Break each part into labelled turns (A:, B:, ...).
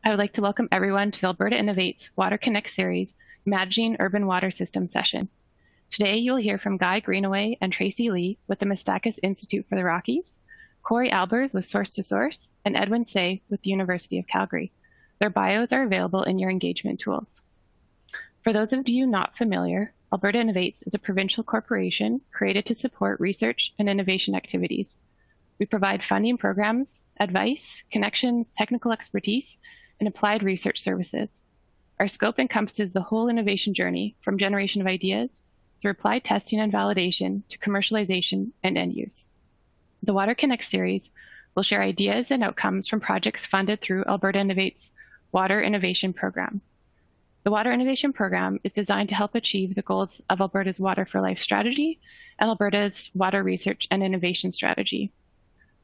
A: I would like to welcome everyone to the Alberta Innovates Water Connect series, Managing Urban Water Systems session. Today, you'll hear from Guy Greenaway and Tracy Lee with the Mistakis Institute for the Rockies, Corey Albers with Source to Source, and Edwin Say with the University of Calgary. Their bios are available in your engagement tools. For those of you not familiar, Alberta Innovates is a provincial corporation created to support research and innovation activities. We provide funding programs, advice, connections, technical expertise, and applied research services. Our scope encompasses the whole innovation journey from generation of ideas through applied testing and validation to commercialization and end use. The Water Connect series will share ideas and outcomes from projects funded through Alberta Innovates' Water Innovation Program. The Water Innovation Program is designed to help achieve the goals of Alberta's Water for Life strategy and Alberta's Water Research and Innovation strategy.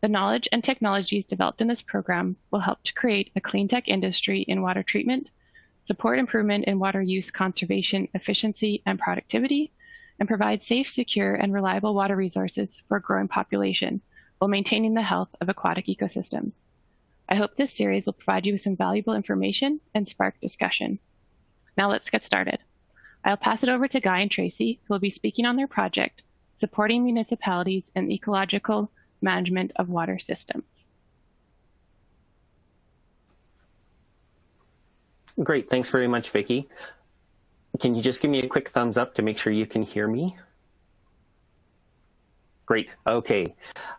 A: The knowledge and technologies developed in this program will help to create a clean tech industry in water treatment, support improvement in water use conservation, efficiency, and productivity, and provide safe, secure, and reliable water resources for a growing population while maintaining the health of aquatic ecosystems. I hope this series will provide you with some valuable information and spark discussion. Now let's get started. I'll pass it over to Guy and Tracy, who will be speaking on their project, Supporting Municipalities in Ecological Management of Water Systems.
B: Great, thanks very much, Vicki. Can you just give me a quick thumbs up to make sure you can hear me? Great, okay.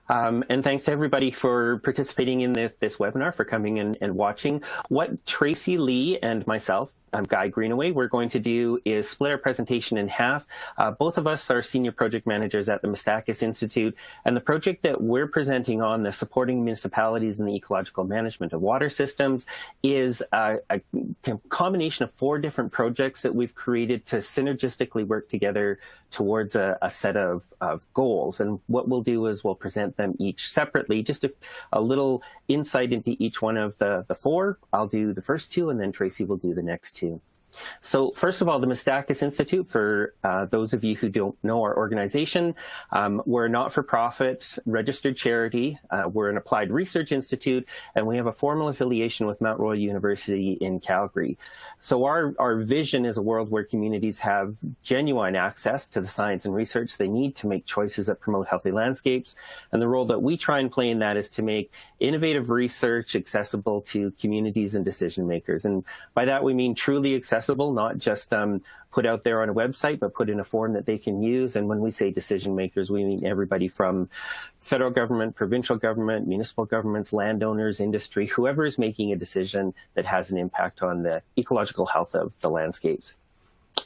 B: And thanks to everybody for participating in this webinar, for coming in and watching. What Tracy Lee and myself, I'm Guy Greenaway, we're going to do is split our presentation in half. Both of us are senior project managers at the Mistakis Institute, and the project that we're presenting on, the Supporting Municipalities in the Ecological Management of Water Systems, is a combination of 4 different projects that we've created to synergistically work together towards a set of goals. And what we'll do is we'll present them each separately, just a little insight into each one of the 4. I'll do the first 2, and then Tracy will do the next 2. So first of all, the Mistakis Institute, for those of you who don't know our organization, we're a not-for-profit registered charity. We're an applied research institute, and we have a formal affiliation with Mount Royal University in Calgary. So our vision is a world where communities have genuine access to the science and research they need to make choices that promote healthy landscapes. And the role that we try and play in that is to make innovative research accessible to communities and decision makers. And by that, we mean truly accessible, not just put out there on a website, but put in a form that they can use. And when we say decision makers, we mean everybody from federal government, provincial government, municipal governments, landowners, industry, whoever is making a decision that has an impact on the ecological health of the landscapes.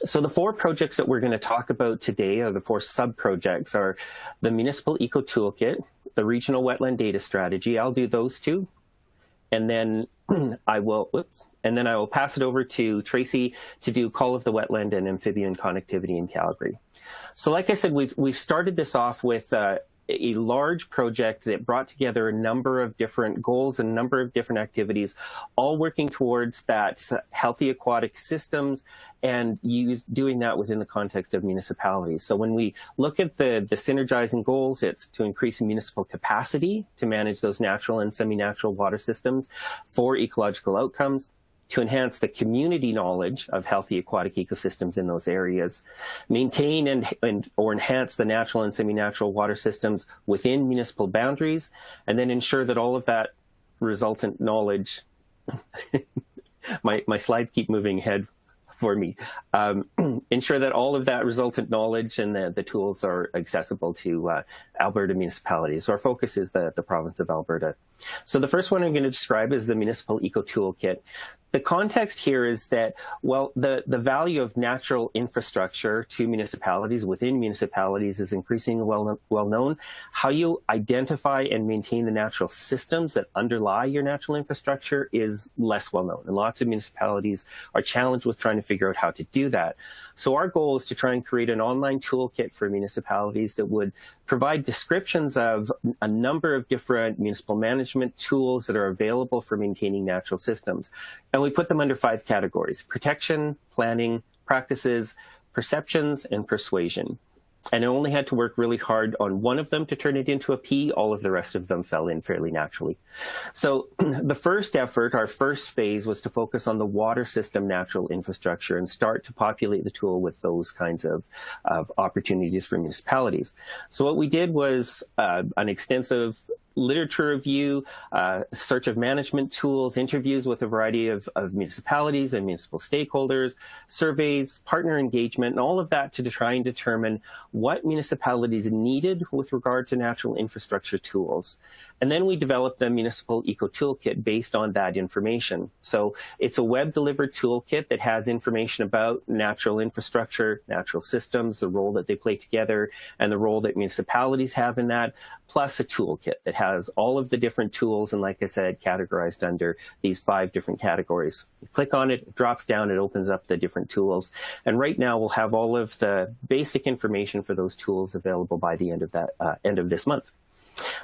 B: So the 4 projects that we're going to talk about today, or the 4 sub-projects, are the Municipal Eco Toolkit, the Regional Wetland Data Strategy. I'll do those 2. And then I will pass it over to Tracy to do Call of the Wetland and Amphibian Connectivity in Calgary. So like I said, we've started this off with a large project that brought together a number of different goals and a number of different activities, all working towards that healthy aquatic systems and doing that within the context of municipalities. So when we look at the synergizing goals, it's to increase municipal capacity to manage those natural and semi-natural water systems for ecological outcomes, to enhance the community knowledge of healthy aquatic ecosystems in those areas, maintain or enhance the natural and semi-natural water systems within municipal boundaries, and then ensure that all of that resultant knowledge, my slides keep moving ahead for me, ensure that all of that resultant knowledge and the tools are accessible to Alberta municipalities. So our focus is the province of Alberta. So the first one I'm going to describe is the Municipal Eco Toolkit. The context here is that, well, the value of natural infrastructure to municipalities, within municipalities, is increasingly well known. How you identify and maintain the natural systems that underlie your natural infrastructure is less well known. And lots of municipalities are challenged with trying to figure out how to do that. So our goal is to try and create an online toolkit for municipalities that would provide descriptions of a number of different municipal management tools that are available for maintaining natural systems. And we put them under 5 categories: protection, planning, practices, perceptions, and persuasion. And I only had to work really hard on one of them to turn it into a P. All of the rest of them fell in fairly naturally. So the first effort, our first phase, was to focus on the water system natural infrastructure and start to populate the tool with those kinds of opportunities for municipalities. So what we did was an extensive literature review, search of management tools, interviews with a variety of municipalities and municipal stakeholders, surveys, partner engagement, and all of that to try and determine what municipalities needed with regard to natural infrastructure tools. And then we developed the Municipal Eco Toolkit based on that information. So it's a web-delivered toolkit that has information about natural infrastructure, natural systems, the role that they play together, and the role that municipalities have in that, plus a toolkit that has all of the different tools, and like I said, categorized under these 5 different categories. You click on it, it drops down, it opens up the different tools. And right now we'll have all of the basic information for those tools available by the end of this month.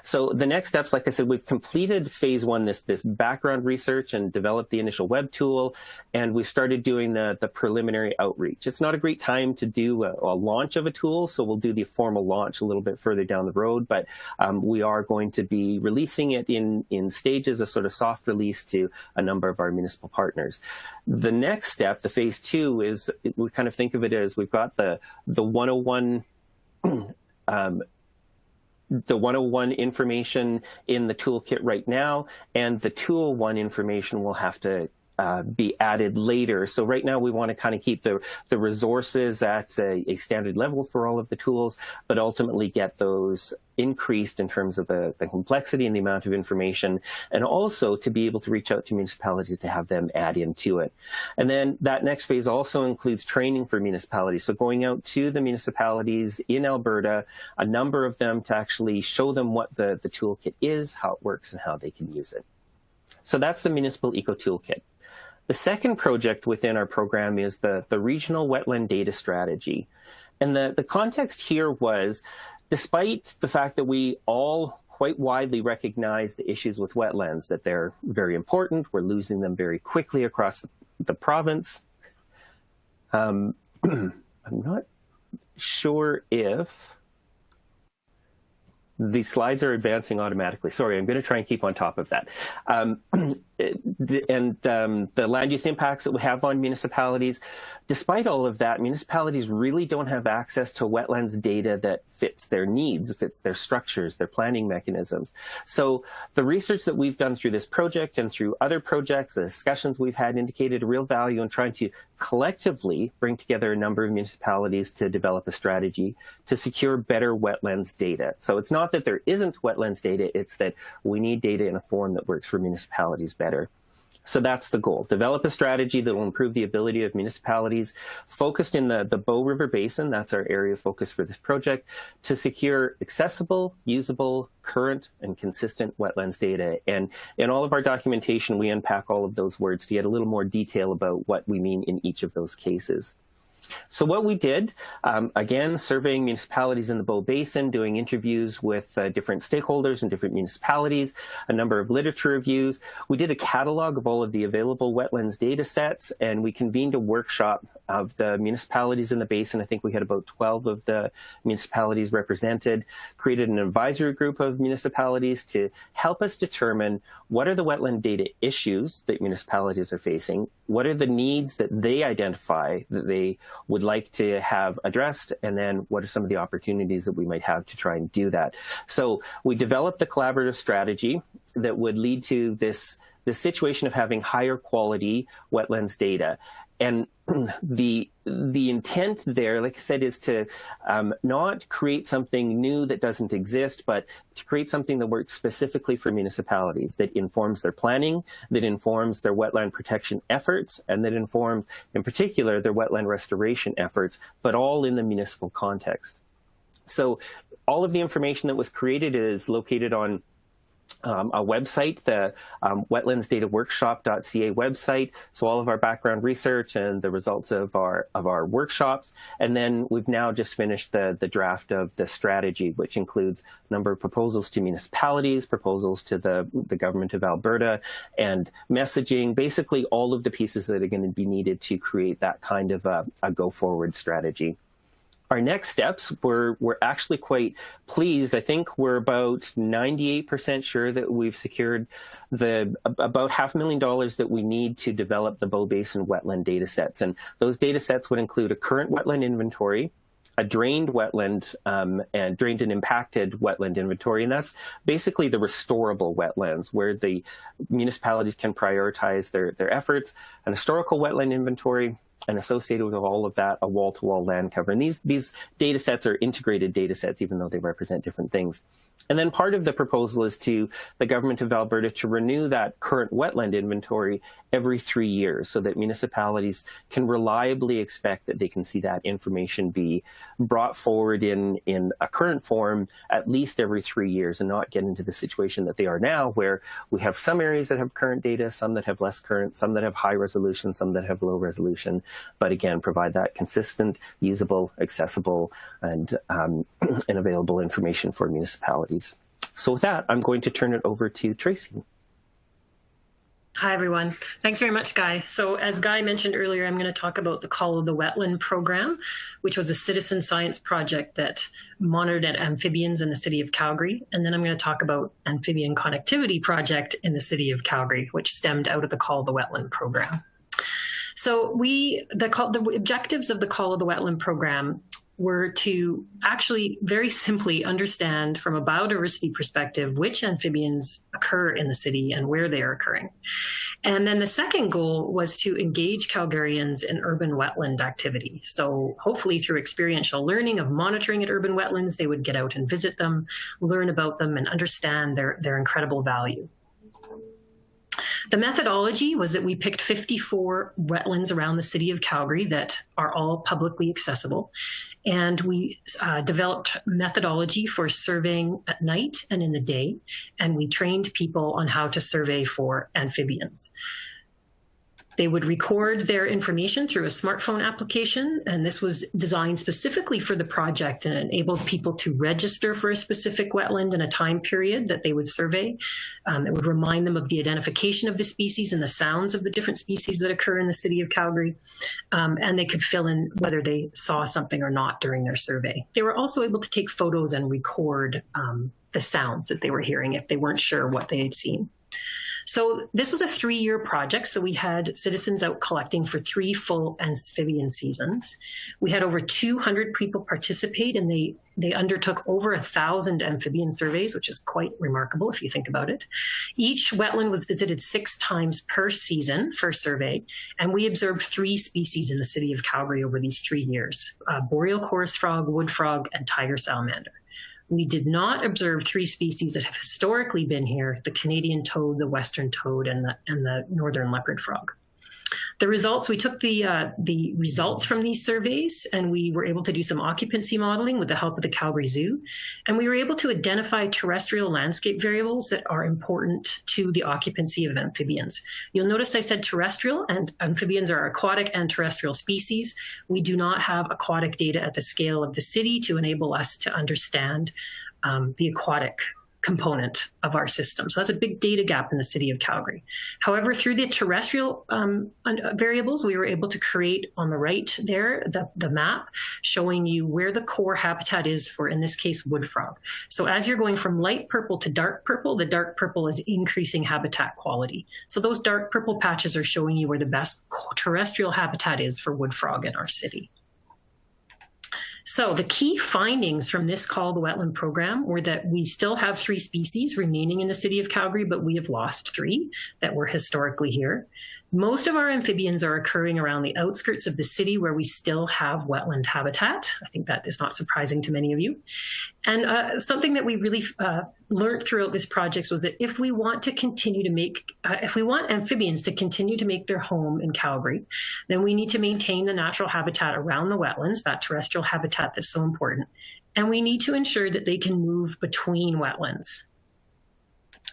B: So the next steps, like I said, we've completed phase 1, this background research, and developed the initial web tool, and we've started doing the preliminary outreach. It's not a great time to do a launch of a tool, so we'll do the formal launch a little bit further down the road, but we are going to be releasing it in stages, a sort of soft release to a number of our municipal partners. The next step, the phase 2, is we kind of think of it as we've got the 101 the 101 information in the toolkit right now, and the 201 information will have to be added later. So right now we want to kind of keep the resources at a standard level for all of the tools, but ultimately get those increased in terms of the complexity and the amount of information, and also to be able to reach out to municipalities to have them add into it. And then that next phase also includes training for municipalities. So going out to the municipalities in Alberta, a number of them, to actually show them what the toolkit is, how it works, and how they can use it. So that's the Municipal Eco Toolkit. The second project within our program is the Regional Wetland Data Strategy. And the context here was, despite the fact that we all quite widely recognize the issues with wetlands, that they're very important, we're losing them very quickly across the province. I'm not sure if the slides are advancing automatically. Sorry, I'm going to try and keep on top of that. The land use impacts that we have on municipalities, despite all of that, municipalities really don't have access to wetlands data that fits their needs, fits their structures, their planning mechanisms. So the research that we've done through this project and through other projects, the discussions we've had, indicated a real value in trying to collectively bring together a number of municipalities to develop a strategy to secure better wetlands data. So it's not that there isn't wetlands data, it's that we need data in a form that works for municipalities better. So that's the goal. Develop a strategy that will improve the ability of municipalities focused in the Bow River Basin, that's our area of focus for this project, to secure accessible, usable, current, and consistent wetlands data. And in all of our documentation, we unpack all of those words to get a little more detail about what we mean in each of those cases. So what we did, again, surveying municipalities in the Bow Basin, doing interviews with different stakeholders and different municipalities, a number of literature reviews. We did a catalog of all of the available wetlands data sets, and we convened a workshop of the municipalities in the basin. I think we had about 12 of the municipalities represented, created an advisory group of municipalities to help us determine what are the wetland data issues that municipalities are facing, what are the needs that they identify that they would like to have addressed, and then what are some of the opportunities that we might have to try and do that. So we developed a collaborative strategy that would lead to this situation of having higher quality wetlands data. And the intent there, like I said, is to not create something new that doesn't exist, but to create something that works specifically for municipalities, that informs their planning, that informs their wetland protection efforts, and that informs, in particular, their wetland restoration efforts, but all in the municipal context. So all of the information that was created is located on a website, the wetlandsdataworkshop.ca website. So all of our background research and the results of our workshops. And then we've now just finished the draft of the strategy, which includes a number of proposals to municipalities, proposals to the government of Alberta, and messaging, basically all of the pieces that are going to be needed to create that kind of a go-forward strategy. our next steps, we're actually quite pleased. I think we're about 98% sure that we've secured about $500,000 that we need to develop the Bow Basin wetland data sets. And those data sets would include a current wetland inventory, a drained wetland and drained and impacted wetland inventory. And that's basically the restorable wetlands where the municipalities can prioritize their efforts, an historical wetland inventory, and associated with all of that, a wall-to-wall land cover. And these data sets are integrated data sets, even though they represent different things. And then part of the proposal is to the government of Alberta to renew that current wetland inventory every 3 years so that municipalities can reliably expect that they can see that information be brought forward in a current form at least every 3 years and not get into the situation that they are now, where we have some areas that have current data, some that have less current, some that have high resolution, some that have low resolution. But again, provide that consistent, usable, accessible, and available information for municipalities. So with that, I'm going to turn it over to Tracy.
C: Hi, everyone. Thanks very much, Guy. So as Guy mentioned earlier, I'm going to talk about the Call of the Wetland program, which was a citizen science project that monitored amphibians in the city of Calgary. And then I'm going to talk about amphibian connectivity project in the city of Calgary, which stemmed out of the Call of the Wetland program. So the objectives of the Call of the Wetland program were to actually very simply understand from a biodiversity perspective which amphibians occur in the city and where they are occurring. And then the second goal was to engage Calgarians in urban wetland activity. So hopefully through experiential learning of monitoring at urban wetlands, they would get out and visit them, learn about them, and understand their incredible value. The methodology was that we picked 54 wetlands around the city of Calgary that are all publicly accessible. And we developed methodology for surveying at night and in the day. And we trained people on how to survey for amphibians. They would record their information through a smartphone application, and this was designed specifically for the project and enabled people to register for a specific wetland in a time period that they would survey. It would remind them of the identification of the species and the sounds of the different species that occur in the city of Calgary, and they could fill in whether they saw something or not during their survey. They were also able to take photos and record the sounds that they were hearing if they weren't sure what they had seen. So this was a 3-year project. So we had citizens out collecting for 3 full amphibian seasons. We had over 200 people participate, and they undertook over 1,000 amphibian surveys, which is quite remarkable if you think about it. Each wetland was visited 6 times per season for survey, and we observed 3 species in the city of Calgary over these 3 years: boreal chorus frog, wood frog, and tiger salamander. We did not observe 3 species that have historically been here: the Canadian toad, the western toad, and the northern leopard frog. The results, we took the results from these surveys, and we were able to do some occupancy modeling with the help of the Calgary Zoo. And we were able to identify terrestrial landscape variables that are important to the occupancy of amphibians. You'll notice I said terrestrial, and amphibians are aquatic and terrestrial species. We do not have aquatic data at the scale of the city to enable us to understand the aquatic component of our system. So that's a big data gap in the city of Calgary. However, through the terrestrial variables, we were able to create on the right there, the map showing you where the core habitat is for, in this case, wood frog. So as you're going from light purple to dark purple, the dark purple is increasing habitat quality. So those dark purple patches are showing you where the best terrestrial habitat is for wood frog in our city. So the key findings from this Call the Wetland program were that we still have 3 species remaining in the city of Calgary, but we have lost 3 that were historically here. Most of our amphibians are occurring around the outskirts of the city where we still have wetland habitat. I think that is not surprising to many of you. And something that we really learned throughout this project was that if we want to continue to make, if we want amphibians to continue to make their home in Calgary, then we need to maintain the natural habitat around the wetlands, that terrestrial habitat that's so important. And we need to ensure that they can move between wetlands.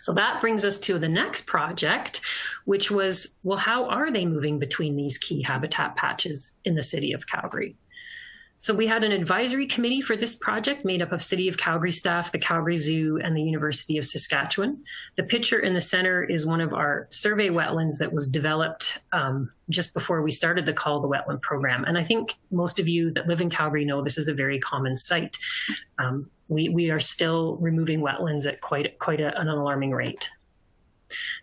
C: So that brings us to the next project, which was, well, how are they moving between these key habitat patches in the city of Calgary? So we had an advisory committee for this project made up of City of Calgary staff, the Calgary Zoo, and the University of Saskatchewan. The picture in the center is one of our survey wetlands that was developed just before we started the Call the Wetland program. And I think most of you that live in Calgary know this is a very common site. We are still removing wetlands at quite an alarming rate.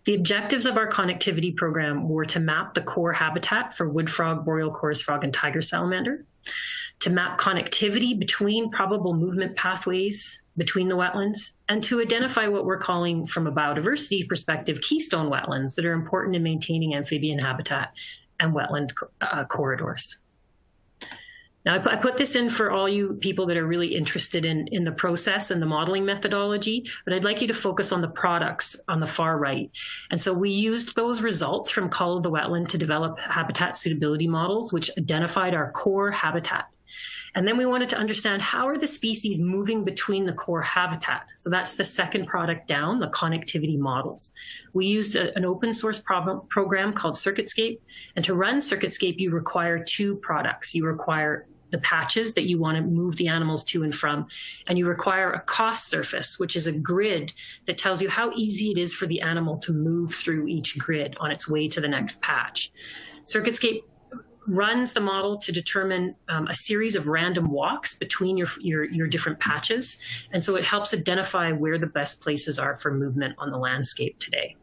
C: The objectives of our connectivity program were to map the core habitat for wood frog, boreal chorus frog, and tiger salamander, to map connectivity between probable movement pathways between the wetlands, and to identify what we're calling, from a biodiversity perspective, keystone wetlands that are important in maintaining amphibian habitat and wetland corridors. Now, I put this in for all you people that are really interested in the process and the modeling methodology, but I'd like you to focus on the products on the far right. And so we used those results from Call of the Wetland to develop habitat suitability models, which identified our core habitat. And then we wanted to understand, how are the species moving between the core habitat? So that's the second product down, the connectivity models. We used an open source program called CircuitScape. And to run CircuitScape, you require two products. You require the patches that you want to move the animals to and from, and you require a cost surface, which is a grid that tells you how easy it is for the animal to move through each grid on its way to the next patch. CircuitScape runs the model to determine a series of random walks between your different patches. And so it helps identify where the best places are for movement on the landscape today.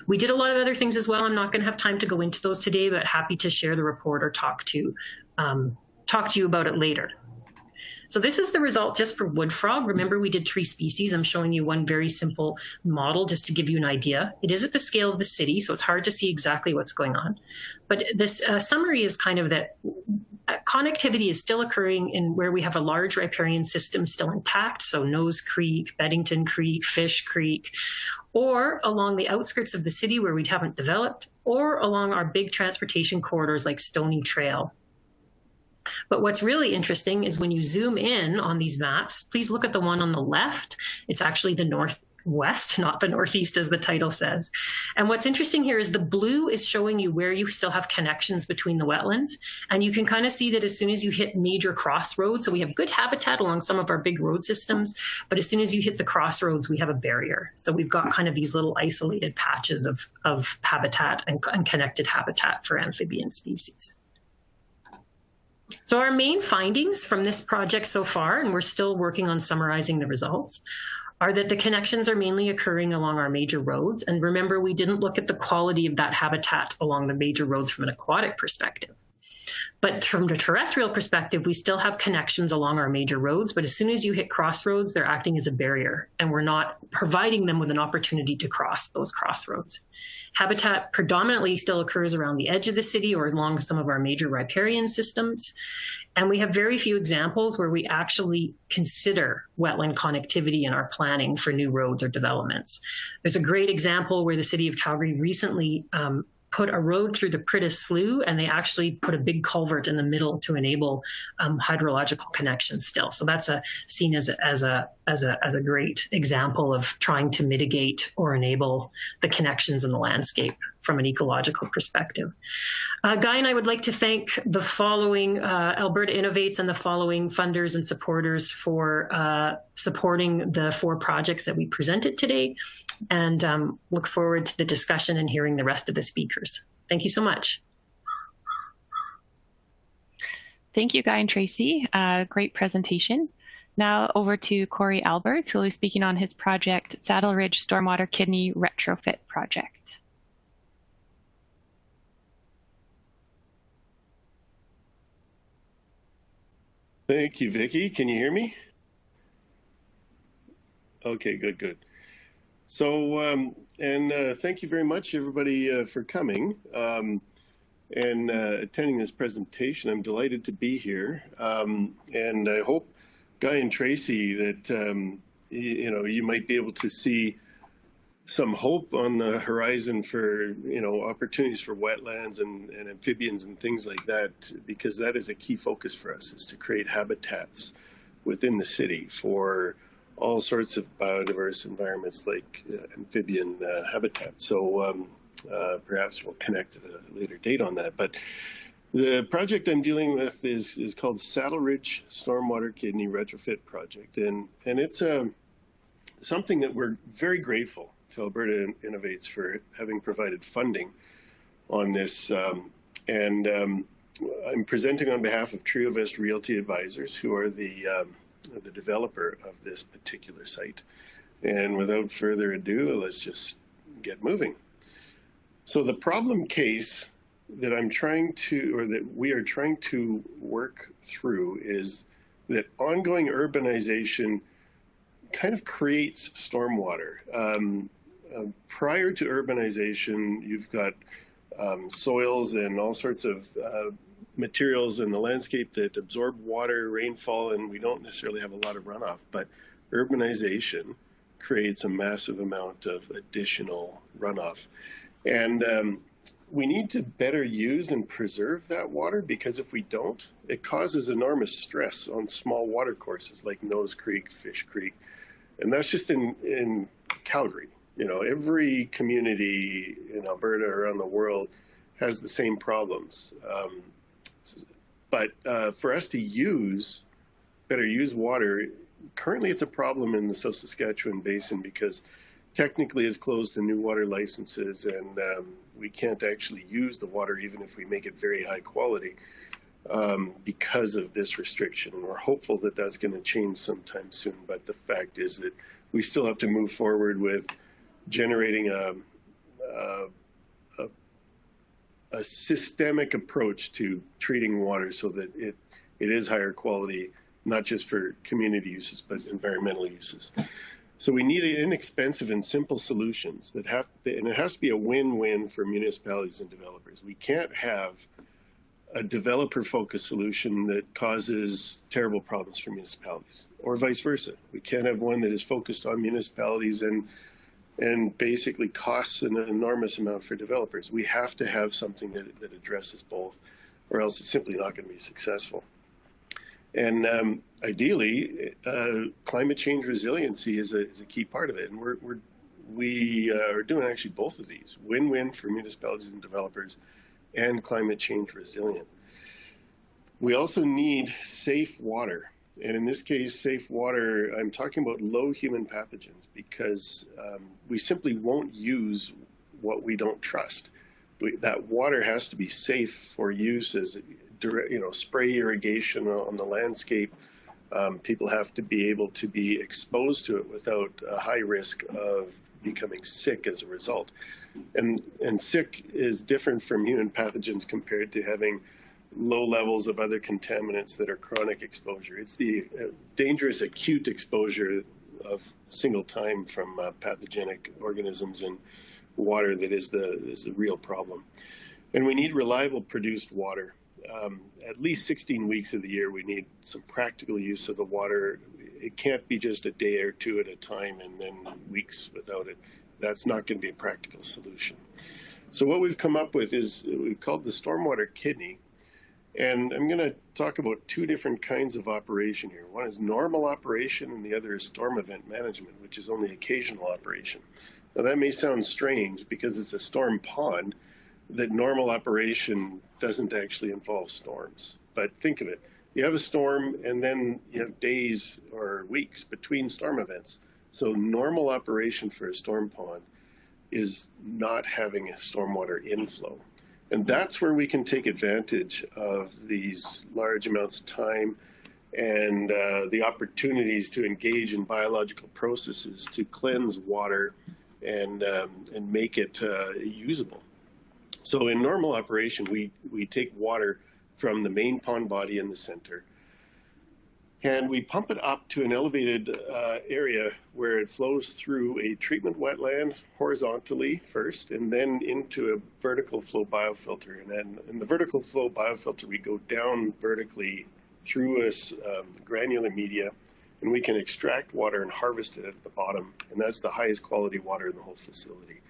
C: We did a lot of other things as well. I'm not going to have time to go into those today, but happy to share the report or talk to you about it later. So this is the result just for wood frog. Remember, we did 3 species. I'm showing you one very simple model just to give you an idea. It is at the scale of the city, so it's hard to see exactly what's going on. But this summary is kind of that connectivity is still occurring in where we have a large riparian system still intact, so Nose Creek, Beddington Creek, Fish Creek, or along the outskirts of the city where we haven't developed, or along our big transportation corridors like Stony Trail. But what's really interesting is when you zoom in on these maps, please look at the one on the left. It's actually the northwest, not the northeast, as the title says. And what's interesting here is the blue is showing you where you still have connections between the wetlands. And you can kind of see that as soon as you hit major crossroads, so we have good habitat along some of our big road systems, but as soon as you hit the crossroads, we have a barrier. So we've got kind of these little isolated patches of habitat and connected habitat for amphibian species. So our main findings from this project so far, and we're still working on summarizing the results, are that the connections are mainly occurring along our major roads. And remember, we didn't look at the quality of that habitat along the major roads from an aquatic perspective. But from the terrestrial perspective, we still have connections along our major roads, but as soon as you hit crossroads, they're acting as a barrier, and we're not providing them with an opportunity to cross those crossroads. Habitat predominantly still occurs around the edge of the city or along some of our major riparian systems. And we have very few examples where we actually consider wetland connectivity in our planning for new roads or developments. There's a great example where the City of Calgary recently put a road through the Pritis Slough, and they actually put a big culvert in the middle to enable hydrological connections still. So that's seen as a great example of trying to mitigate or enable the connections in the landscape from an ecological perspective. Guy and I would like to thank the following Alberta Innovates and the following funders and supporters for supporting the 4 projects that we presented today, and look forward to the discussion and hearing the rest of the speakers. Thank you so much.
A: Thank you, Guy and Tracy. Great presentation. Now over to Corey Alberts, who will be speaking on his project, Saddle Ridge Stormwater Kidney Retrofit Project.
D: Thank you, Vicki. Can you hear me? Okay, good. So, thank you very much, everybody, for coming and attending this presentation. I'm delighted to be here, and I hope, Guy and Tracy, that you might be able to see some hope on the horizon for opportunities for wetlands and amphibians and things like that, because that is a key focus for us, is to create habitats within the city for all sorts of biodiverse environments like amphibian habitat. So perhaps we'll connect at a later date on that. But The project I'm dealing with is called Saddle Ridge Stormwater Kidney Retrofit Project, and it's something that we're very grateful to Alberta Innovates for having provided funding on this. I'm presenting on behalf of TrioVest Realty Advisors, who are the developer of this particular site. And without further ado, let's just get moving. So the problem case that we are trying to work through is that ongoing urbanization kind of creates stormwater. Prior to urbanization, you've got soils and all sorts of materials in the landscape that absorb water, rainfall, and we don't necessarily have a lot of runoff. But urbanization creates a massive amount of additional runoff. And we need to better use and preserve that water, because if we don't, it causes enormous stress on small water courses like Nose Creek, Fish Creek. And that's just in Calgary. You know, every community in Alberta around the world has the same problems. But for us to better use water, currently it's a problem in the South Saskatchewan Basin because technically it's closed to new water licenses, and we can't actually use the water even if we make it very high quality because of this restriction. And we're hopeful that that's going to change sometime soon. But the fact is that we still have to move forward with generating a systemic approach to treating water so that it is higher quality, not just for community uses, but environmental uses. So we need inexpensive and simple solutions and it has to be a win-win for municipalities and developers. We can't have a developer-focused solution that causes terrible problems for municipalities, or vice versa. We can't have one that is focused on municipalities and basically costs an enormous amount for developers. We have to have something that addresses both, or else it's simply not going to be successful. And ideally, climate change resiliency is a key part of it. And we are doing actually both of these: win-win for municipalities and developers, and climate change resilient. We also need safe water. And in this case, safe water, I'm talking about low human pathogens, because we simply won't use what we don't trust. That water has to be safe for use as direct, spray irrigation on the landscape. People have to be able to be exposed to it without a high risk of becoming sick as a result. And sick is different from human pathogens compared to having low levels of other contaminants that are chronic exposure. It's the dangerous acute exposure of single time from pathogenic organisms in water that is the real problem. And we need reliable produced water. At least 16 weeks of the year, we need some practical use of the water. It can't be just a day or two at a time and then weeks without it. That's not going to be a practical solution. So what we've come up with is we've called the stormwater kidney. And I'm going to talk about two different kinds of operation here. One is normal operation, and the other is storm event management, which is only occasional operation. Now that may sound strange because it's a storm pond, that normal operation doesn't actually involve storms. But think of it. You have a storm and then you have days or weeks between storm events. So normal operation for a storm pond is not having a stormwater inflow. And that's where we can take advantage of these large amounts of time and the opportunities to engage in biological processes to cleanse water and make it usable. So in normal operation, we take water from the main pond body in the center, and we pump it up to an elevated area where it flows through a treatment wetland horizontally first, and then into a vertical flow biofilter. And then in the vertical flow biofilter, we go down vertically through a granular media, and we can extract water and harvest it at the bottom. And that's the highest quality water in the whole facility.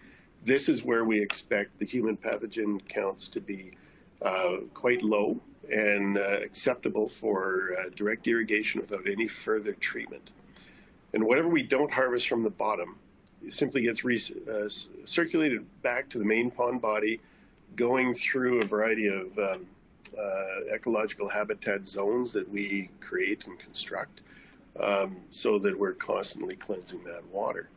D: This is where we expect the human pathogen counts to be quite low and acceptable for direct irrigation without any further treatment. And whatever we don't harvest from the bottom, it simply gets circulated back to the main pond body, going through a variety of ecological habitat zones that we create and construct, so that we're constantly cleansing that water.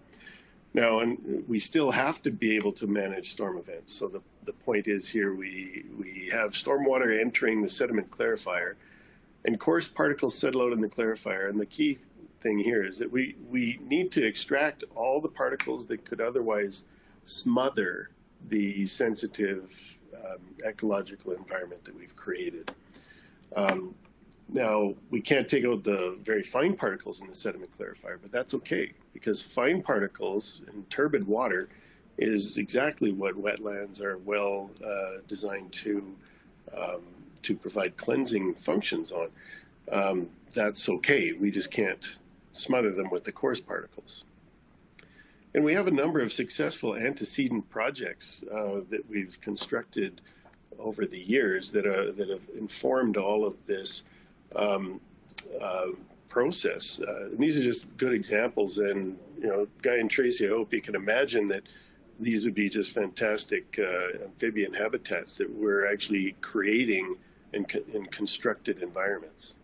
D: Now, and we still have to be able to manage storm events. So the point is here, we have stormwater entering the sediment clarifier, and coarse particles settle out in the clarifier. And the key thing here is that we need to extract all the particles that could otherwise smother the sensitive ecological environment that we've created. Now, we can't take out the very fine particles in the sediment clarifier, but that's okay, because fine particles in turbid water is exactly what wetlands are well designed to provide cleansing functions on. That's okay. We just can't smother them with the coarse particles. And we have a number of successful antecedent projects that we've constructed over the years that have informed all of this process. And these are just good examples, and Guy and Tracy, I hope you can imagine that these would be just fantastic amphibian habitats that we're actually creating in constructed environments.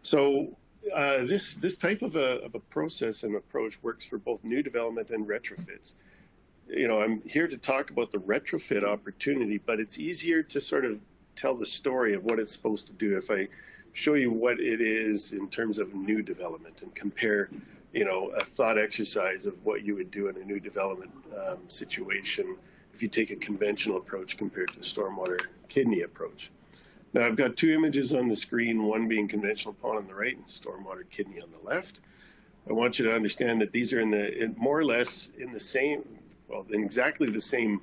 D: So this type of a process and approach works for both new development and retrofits. I'm here to talk about the retrofit opportunity, but it's easier to sort of tell the story of what it's supposed to do if I show you what it is in terms of new development and compare, a thought exercise of what you would do in a new development situation if you take a conventional approach compared to a stormwater kidney approach. Now, I've got two images on the screen, one being conventional pond on the right and stormwater kidney on the left. I want you to understand that these are in more or less in the same, in exactly the same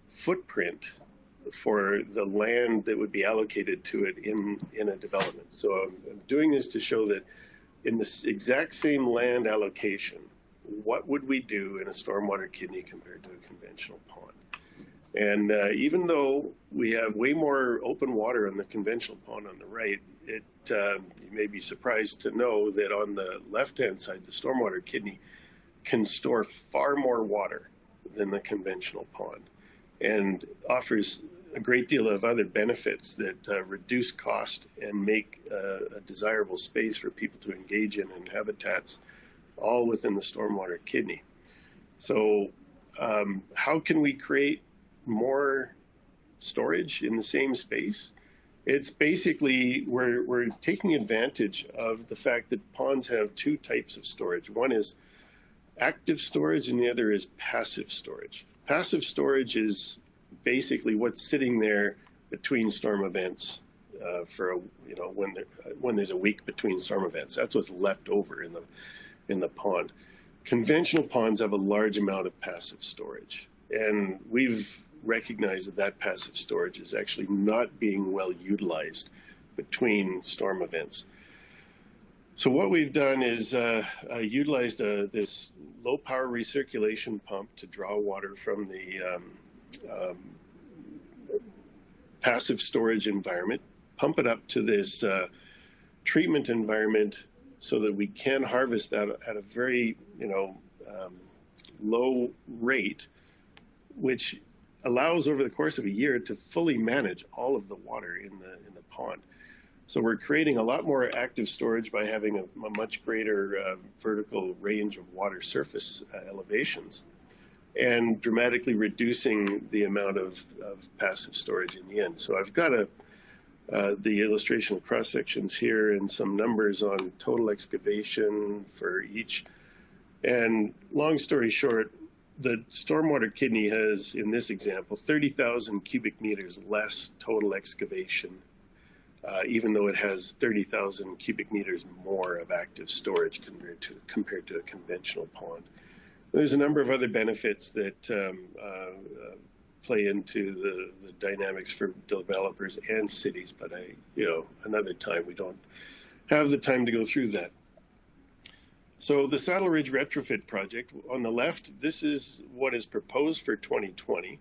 D: footprint for the land that would be allocated to it in a development. So I'm doing this to show that in this exact same land allocation, what would we do in a stormwater kidney compared to a conventional pond? And even though we have way more open water on the conventional pond on the right, you may be surprised to know that on the left-hand side, the stormwater kidney can store far more water than the conventional pond, and offers a great deal of other benefits that reduce cost and make a desirable space for people to engage in and habitats, all within the stormwater kidney. So how can we create more storage in the same space? It's basically, we're taking advantage of the fact that ponds have two types of storage. One is active storage and the other is passive storage. Passive storage is basically what's sitting there between storm events for when there's a week between storm events. That's what's left over in the pond. Conventional ponds have a large amount of passive storage, and we've recognized that passive storage is actually not being well utilized between storm events. So what we've done is utilized this low power recirculation pump to draw water from the passive storage environment, pump it up to this treatment environment so that we can harvest that at a very low rate, which allows over the course of a year to fully manage all of the water in the pond. So we're creating a lot more active storage by having a much greater vertical range of water surface elevations, and dramatically reducing the amount of passive storage in the end. So I've got the illustration of cross sections here and some numbers on total excavation for each. And long story short, the stormwater kidney has, in this example, 30,000 cubic meters less total excavation, even though it has 30,000 cubic meters more of active storage compared to a conventional pond. There's a number of other benefits that play into the dynamics for developers and cities, but another time, we don't have the time to go through that. So the Saddle Ridge retrofit project, on the left, this is what is proposed for 2020.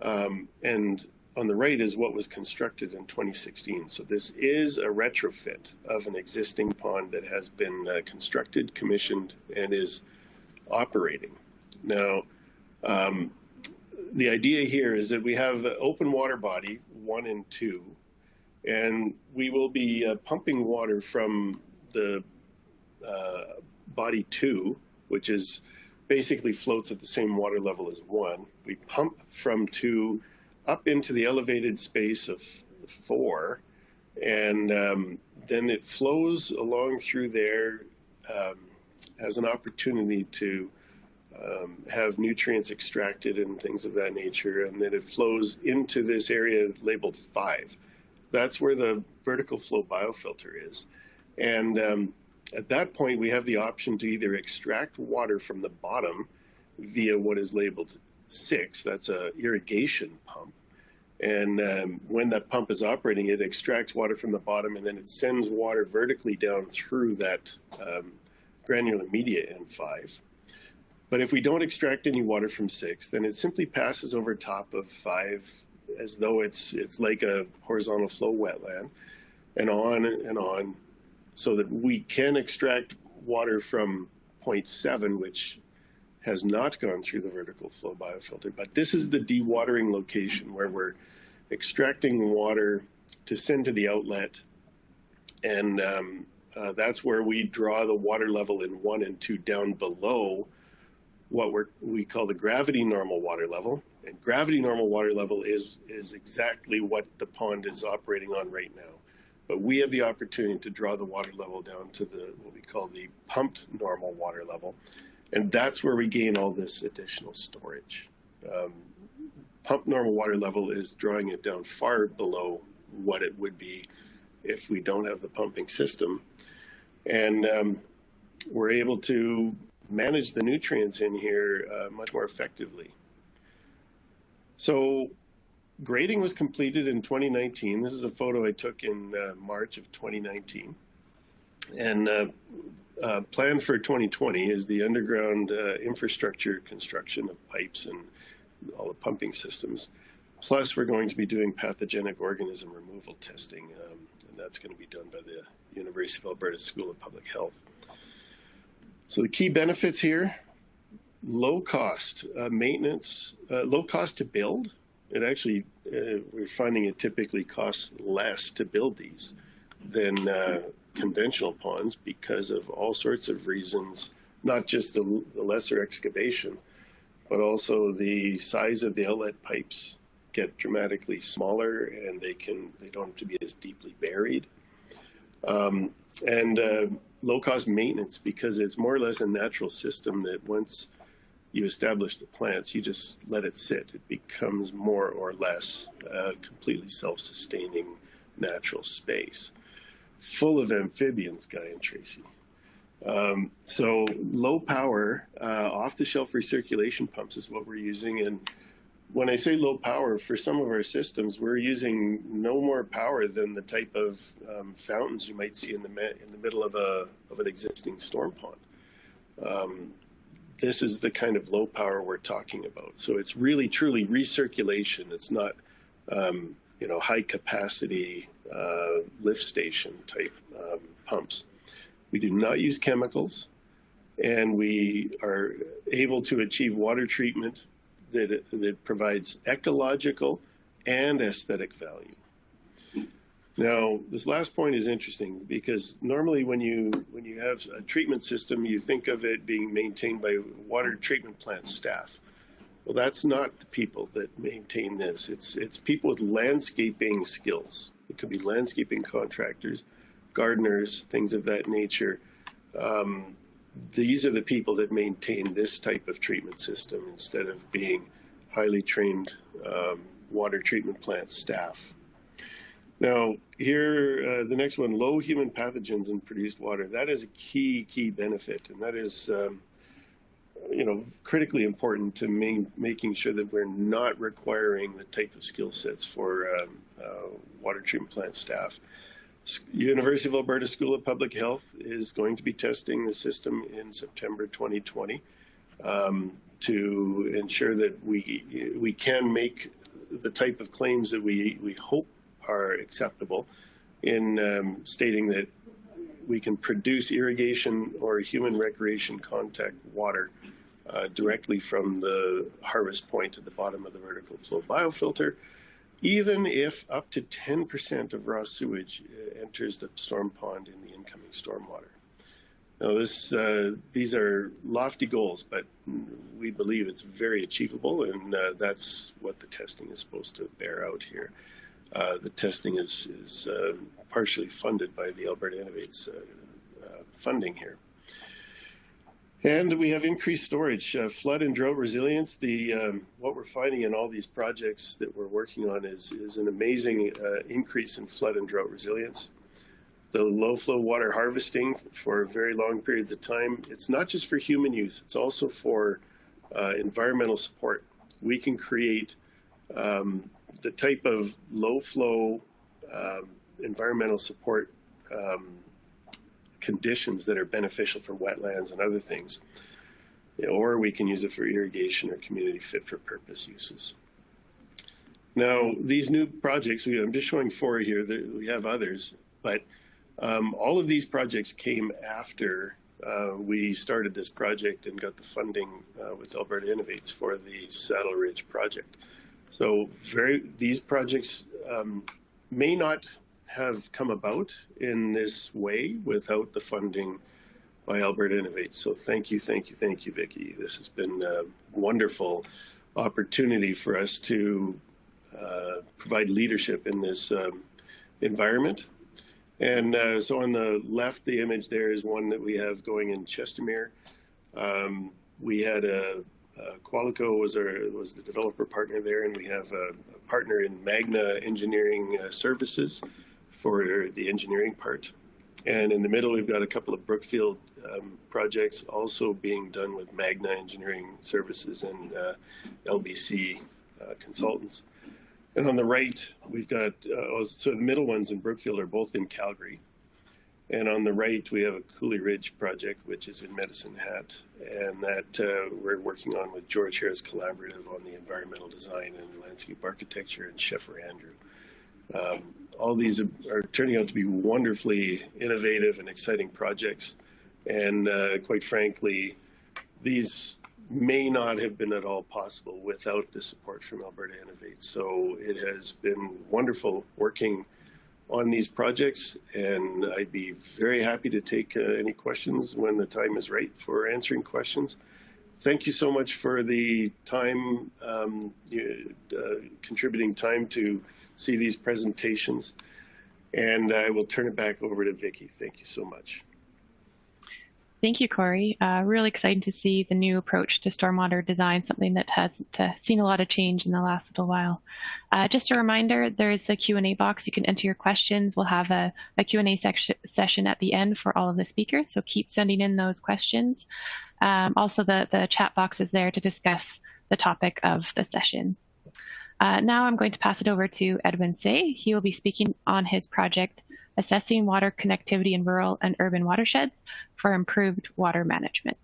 D: And on the right is what was constructed in 2016. So this is a retrofit of an existing pond that has been constructed, commissioned, and is operating. Now, the idea here is that we have open water body 1 and 2, and we will be pumping water from the body 2, which is basically floats at the same water level as 1. We pump from 2 up into the elevated space of 4, and then it flows along through there as an opportunity to have nutrients extracted and things of that nature, and then it flows into this area labeled 5. That's where the vertical flow biofilter is. And at that point, we have the option to either extract water from the bottom via what is labeled 6. That's a irrigation pump. And when that pump is operating, it extracts water from the bottom, and then it sends water vertically down through that granular media N5. But if we don't extract any water from 6, then it simply passes over top of 5 as though it's like a horizontal flow wetland, and on, so that we can extract water from point 7, which has not gone through the vertical flow biofilter. But this is the dewatering location where we're extracting water to send to the outlet, and that's where we draw the water level in 1 and 2 down below what we call the gravity normal water level. And gravity normal water level is exactly what the pond is operating on right now. But we have the opportunity to draw the water level down to what we call the pumped normal water level. And that's where we gain all this additional storage. Pumped normal water level is drawing it down far below what it would be if we don't have the pumping system. And we're able to manage the nutrients in here much more effectively. So grading was completed in 2019. This is a photo I took in March of 2019. And plan for 2020 is the underground infrastructure construction of pipes and all the pumping systems. Plus, we're going to be doing pathogenic organism removal testing, and that's going to be done by the University of Alberta School of Public Health. So the key benefits here: low cost maintenance, low cost to build. It actually, we're finding it typically costs less to build these than conventional ponds because of all sorts of reasons, not just the lesser excavation, but also the size of the outlet pipes get dramatically smaller, and they don't have to be as deeply buried. And low-cost maintenance, because it's more or less a natural system that once you establish the plants, you just let it sit. It becomes more or less a completely self-sustaining natural space, full of amphibians, Guy and Tracy. So low power, off-the-shelf recirculation pumps is what we're using. And when I say low power, for some of our systems, we're using no more power than the type of fountains you might see in the middle of an existing storm pond. This is the kind of low power we're talking about. So it's really, truly recirculation. It's not, high capacity lift station type pumps. We do not use chemicals, and we are able to achieve water treatment that provides ecological and aesthetic value. Now, this last point is interesting because normally when you have a treatment system, you think of it being maintained by water treatment plant staff. Well, that's not the people that maintain this. It's people with landscaping skills. It could be landscaping contractors, gardeners, things of that nature. These are the people that maintain this type of treatment system instead of being highly trained water treatment plant staff. Now, here, the next one, low human pathogens in produced water. That is a key benefit, and that is, critically important to making sure that we're not requiring the type of skill sets for water treatment plant staff. University of Alberta School of Public Health is going to be testing the system in September 2020 to ensure that we can make the type of claims that we hope are acceptable in stating that we can produce irrigation or human recreation contact water directly from the harvest point at the bottom of the vertical flow biofilter, even if up to 10% of raw sewage enters the storm pond in the incoming stormwater. Now, these are lofty goals, but we believe it's very achievable, and that's what the testing is supposed to bear out here. The testing is partially funded by the Alberta Innovates funding here. And we have increased storage, flood and drought resilience. What we're finding in all these projects that we're working on is an amazing increase in flood and drought resilience. The low flow water harvesting for very long periods of time, it's not just for human use, it's also for environmental support. We can create the type of low flow environmental support conditions that are beneficial for wetlands and other things, or we can use it for irrigation or community fit for purpose uses. Now, these new projects, I'm just showing 4 here, we have others, but all of these projects came after we started this project and got the funding with Alberta Innovates for the Saddle Ridge project. So these projects may not have come about in this way without the funding by Alberta Innovates. So thank you, Vicki. This has been a wonderful opportunity for us to provide leadership in this environment. And so on the left, the image there is one that we have going in Chestermere. We had Qualico was the developer partner there, and we have a partner in Magna Engineering Services for the engineering part. And in the middle, we've got a couple of Brookfield projects also being done with Magna Engineering Services and LBC consultants. And on the right, we've got, so the middle ones in Brookfield are both in Calgary. And on the right, we have a Cooley Ridge project, which is in Medicine Hat, and that we're working on with George Harris Collaborative on the environmental design and landscape architecture, and Sheffer Andrew. All these are turning out to be wonderfully innovative and exciting projects. And quite frankly, these may not have been at all possible without the support from Alberta Innovates. So it has been wonderful working on these projects, and I'd be very happy to take any questions when the time is right for answering questions. Thank you so much for the time, contributing time to see these presentations, and I will turn it back over to Vicki. Thank you so much.
A: Thank you, Corey. Really exciting to see the new approach to stormwater design, something that has seen a lot of change in the last little while. Just a reminder, there's the Q&A box. You can enter your questions. We'll have a Q&A session at the end for all of the speakers, so keep sending in those questions. Also, the chat box is there to discuss the topic of the session. Now I'm going to pass it over to Edwin Say. He will be speaking on his project, Assessing Water Connectivity in Rural and Urban Watersheds for Improved Water Management.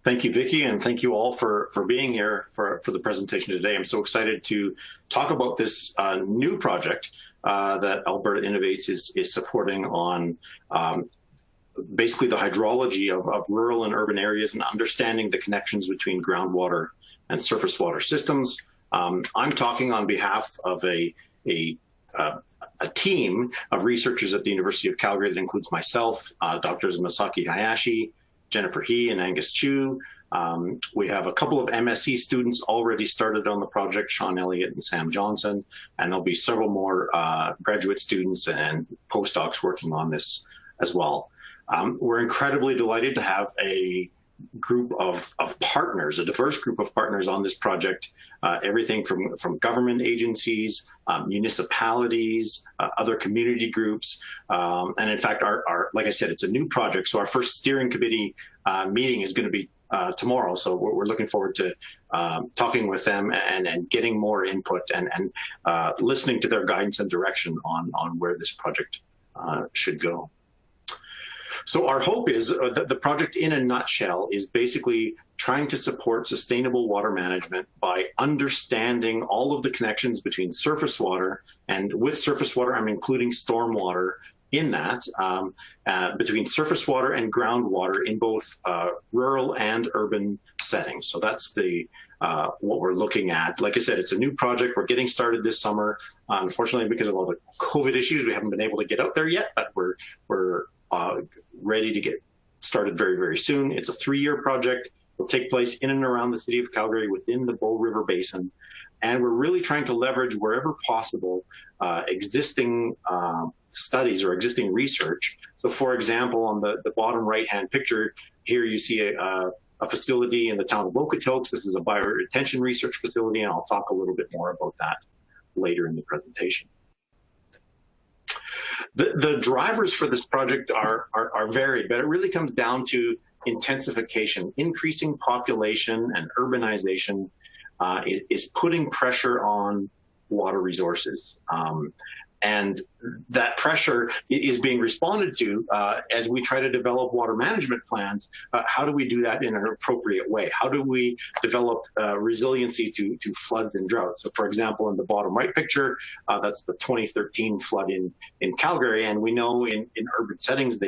E: Thank you, Vicki, and thank you all for being here for the presentation today. I'm so excited to talk about this new project that Alberta Innovates is supporting on basically the hydrology of rural and urban areas and understanding the connections between groundwater and surface water systems. I'm talking on behalf of a team of researchers at the University of Calgary that includes myself, Drs. Masaki Hayashi, Jennifer He, and Angus Chu. We have a couple of MSc students already started on the project, Sean Elliott and Sam Johnson, and there'll be several more graduate students and postdocs working on this as well. We're incredibly delighted to have a group of partners, a diverse group of partners on this project, everything from government agencies, municipalities, other community groups. And in fact, our like I said, it's a new project. So our first steering committee meeting is going to be tomorrow. So we're looking forward to talking with them and getting more input and listening to their guidance and direction on where this project should go. So our hope is that the project in a nutshell is basically trying to support sustainable water management by understanding all of the connections between surface water, and with surface water, I'm including stormwater in that between surface water and groundwater in both rural and urban settings. So that's the what we're looking at. Like I said, it's a new project. We're getting started this summer. Unfortunately, because of all the COVID issues, we haven't been able to get out there yet, but we're ready to get started very, very soon. It's a 3-year project. Will take place in and around the city of Calgary within the Bow River Basin. And we're really trying to leverage wherever possible existing studies or existing research. So for example, on the bottom right-hand picture, here you see a facility in the town of Okotoks. This is a bioretention research facility, and I'll talk a little bit more about that later in the presentation. The drivers for this project are varied, but it really comes down to intensification. Increasing population and urbanization is putting pressure on water resources. And that pressure is being responded to as we try to develop water management plans. How do we do that in an appropriate way? How do we develop resiliency to floods and droughts? So for example, in the bottom right picture, that's the 2013 flood in Calgary. And we know in urban settings,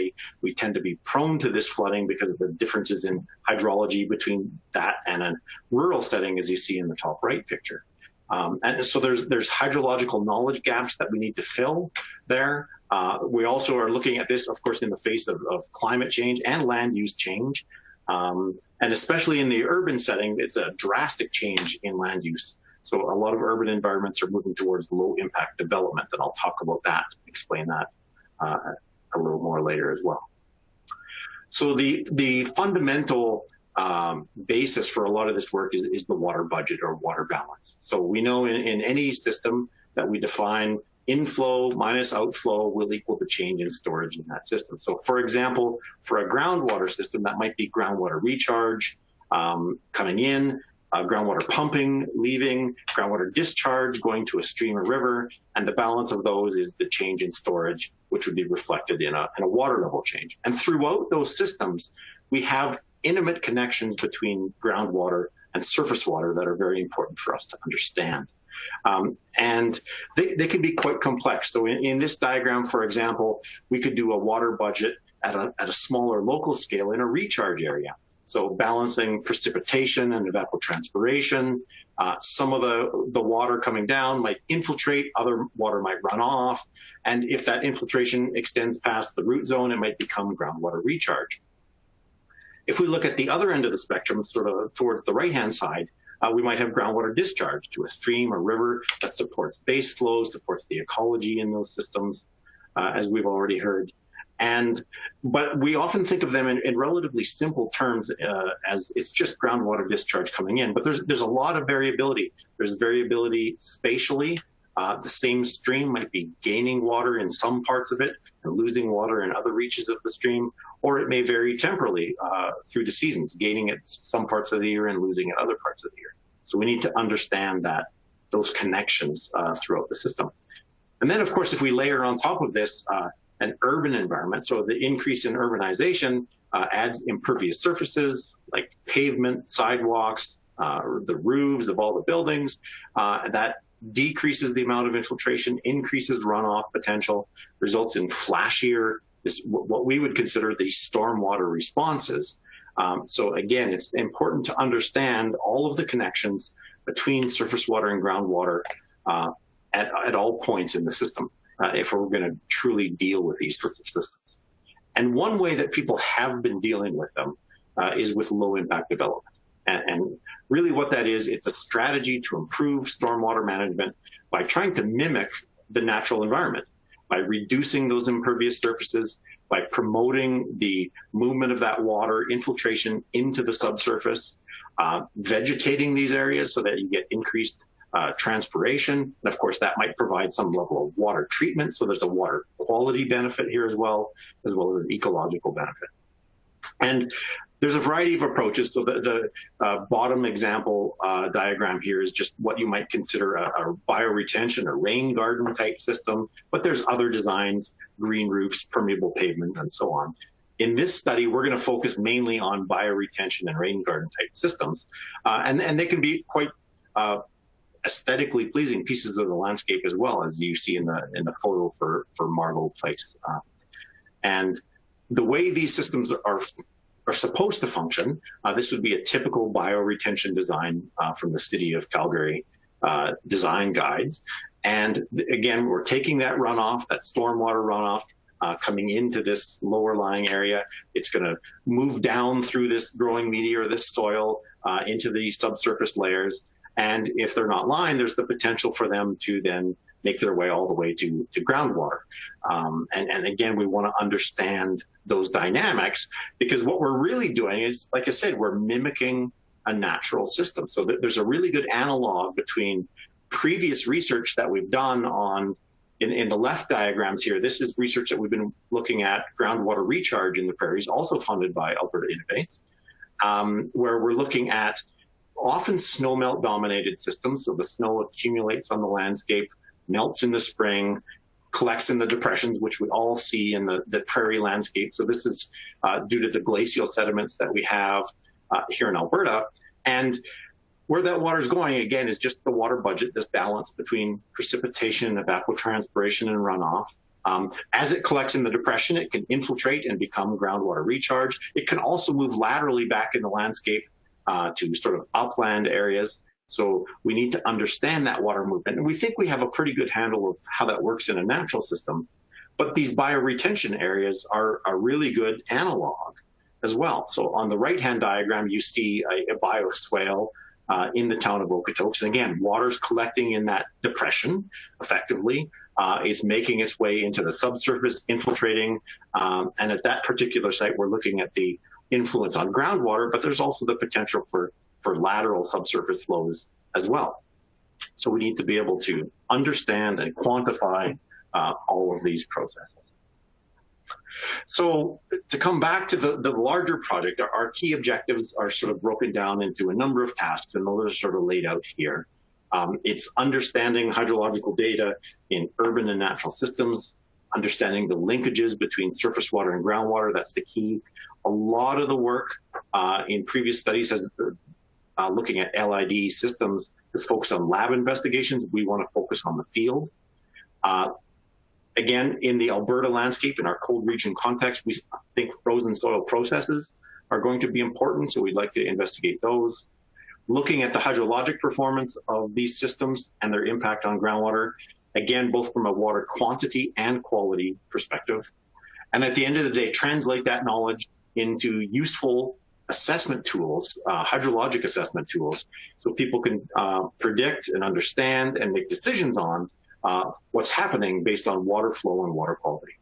E: we tend to be prone to this flooding because of the differences in hydrology between that and a rural setting, as you see in the top right picture. And so there's hydrological knowledge gaps that we need to fill there. We also are looking at this, of course, in the face of climate change and land use change. And especially in the urban setting, it's a drastic change in land use. So a lot of urban environments are moving towards low impact development, and I'll talk about that, explain that a little more later as well. So the fundamental basis for a lot of this work is the water budget or water balance. So we know in any system that we define inflow minus outflow will equal the change in storage in that system. So for example, for a groundwater system, that might be groundwater recharge coming in, groundwater pumping, leaving, groundwater discharge, going to a stream or river, and the balance of those is the change in storage, which would be reflected in a water level change. And throughout those systems, we have intimate connections between groundwater and surface water that are very important for us to understand. And they can be quite complex. So in this diagram, for example, we could do a water budget at a smaller local scale in a recharge area. So balancing precipitation and evapotranspiration. Some of the water coming down might infiltrate, other water might run off. And if that infiltration extends past the root zone, it might become groundwater recharge. If we look at the other end of the spectrum, sort of towards the right-hand side, we might have groundwater discharge to a stream or river that supports base flows, supports the ecology in those systems, as we've already heard. But we often think of them in relatively simple terms as it's just groundwater discharge coming in. But there's a lot of variability. There's variability spatially. The same stream might be gaining water in some parts of it and losing water in other reaches of the stream, or it may vary temporally through the seasons, gaining it some parts of the year and losing it other parts of the year. So we need to understand those connections throughout the system. And then, of course, if we layer on top of this an urban environment, so the increase in urbanization adds impervious surfaces like pavement, sidewalks, the roofs of all the buildings, that decreases the amount of infiltration, increases runoff potential, results in flashier, what we would consider the stormwater responses. So again, it's important to understand all of the connections between surface water and groundwater at all points in the system if we're going to truly deal with these sorts of systems. And one way that people have been dealing with them is with low impact development. And really what that is, it's a strategy to improve stormwater management by trying to mimic the natural environment, by reducing those impervious surfaces, by promoting the movement of that water infiltration into the subsurface, vegetating these areas so that you get increased transpiration. And of course, that might provide some level of water treatment. So there's a water quality benefit here as well as an ecological benefit. And there's a variety of approaches. So the bottom example diagram here is just what you might consider a bioretention or rain garden type system, but there's other designs, green roofs, permeable pavement, and so on. In this study, we're going to focus mainly on bioretention and rain garden type systems, and they can be quite aesthetically pleasing pieces of the landscape as well, as you see in the photo for Marlow Place And the way these systems are supposed to function, this would be a typical bioretention design from the City of Calgary design guides. And again, we're taking that runoff, that stormwater runoff, coming into this lower lying area. It's going to move down through this growing media or this soil into the subsurface layers. And if they're not lined, there's the potential for them to then make their way all the way to groundwater. And again, we want to understand those dynamics, because what we're really doing is, like I said, we're mimicking a natural system. So there's a really good analog between previous research that we've done on, in the left diagrams here, this is research that we've been looking at groundwater recharge in the prairies, also funded by Alberta Innovates, where we're looking at often snowmelt dominated systems. So the snow accumulates on the landscape, melts in the spring, collects in the depressions, which we all see in the prairie landscape. So this is due to the glacial sediments that we have here in Alberta. And where that water is going, again, is just the water budget, this balance between precipitation, evapotranspiration, and runoff. As it collects in the depression, it can infiltrate and become groundwater recharge. It can also move laterally back in the landscape to sort of upland areas. So we need to understand that water movement. And we think we have a pretty good handle of how that works in a natural system. But these bioretention areas are a really good analog as well. So on the right-hand diagram, you see a bioswale in the town of Okotoks. And again, water's collecting in that depression effectively. It's making its way into the subsurface, infiltrating. And at that particular site, we're looking at the influence on groundwater, but there's also the potential for lateral subsurface flows as well. So we need to be able to understand and quantify all of these processes. So to come back to the larger project, our key objectives are sort of broken down into a number of tasks, and those are sort of laid out here. It's understanding hydrological data in urban and natural systems, understanding the linkages between surface water and groundwater. That's the key. A lot of the work in previous studies has looking at LID systems is focused on lab investigations. We want to focus on the field. Again, in the Alberta landscape, in our cold region context, we think frozen soil processes are going to be important, so we'd like to investigate those. Looking at the hydrologic performance of these systems and their impact on groundwater, again, both from a water quantity and quality perspective. And at the end of the day, translate that knowledge into useful assessment tools, hydrologic assessment tools, so people can predict and understand and make decisions on what's happening based on water flow and water quality.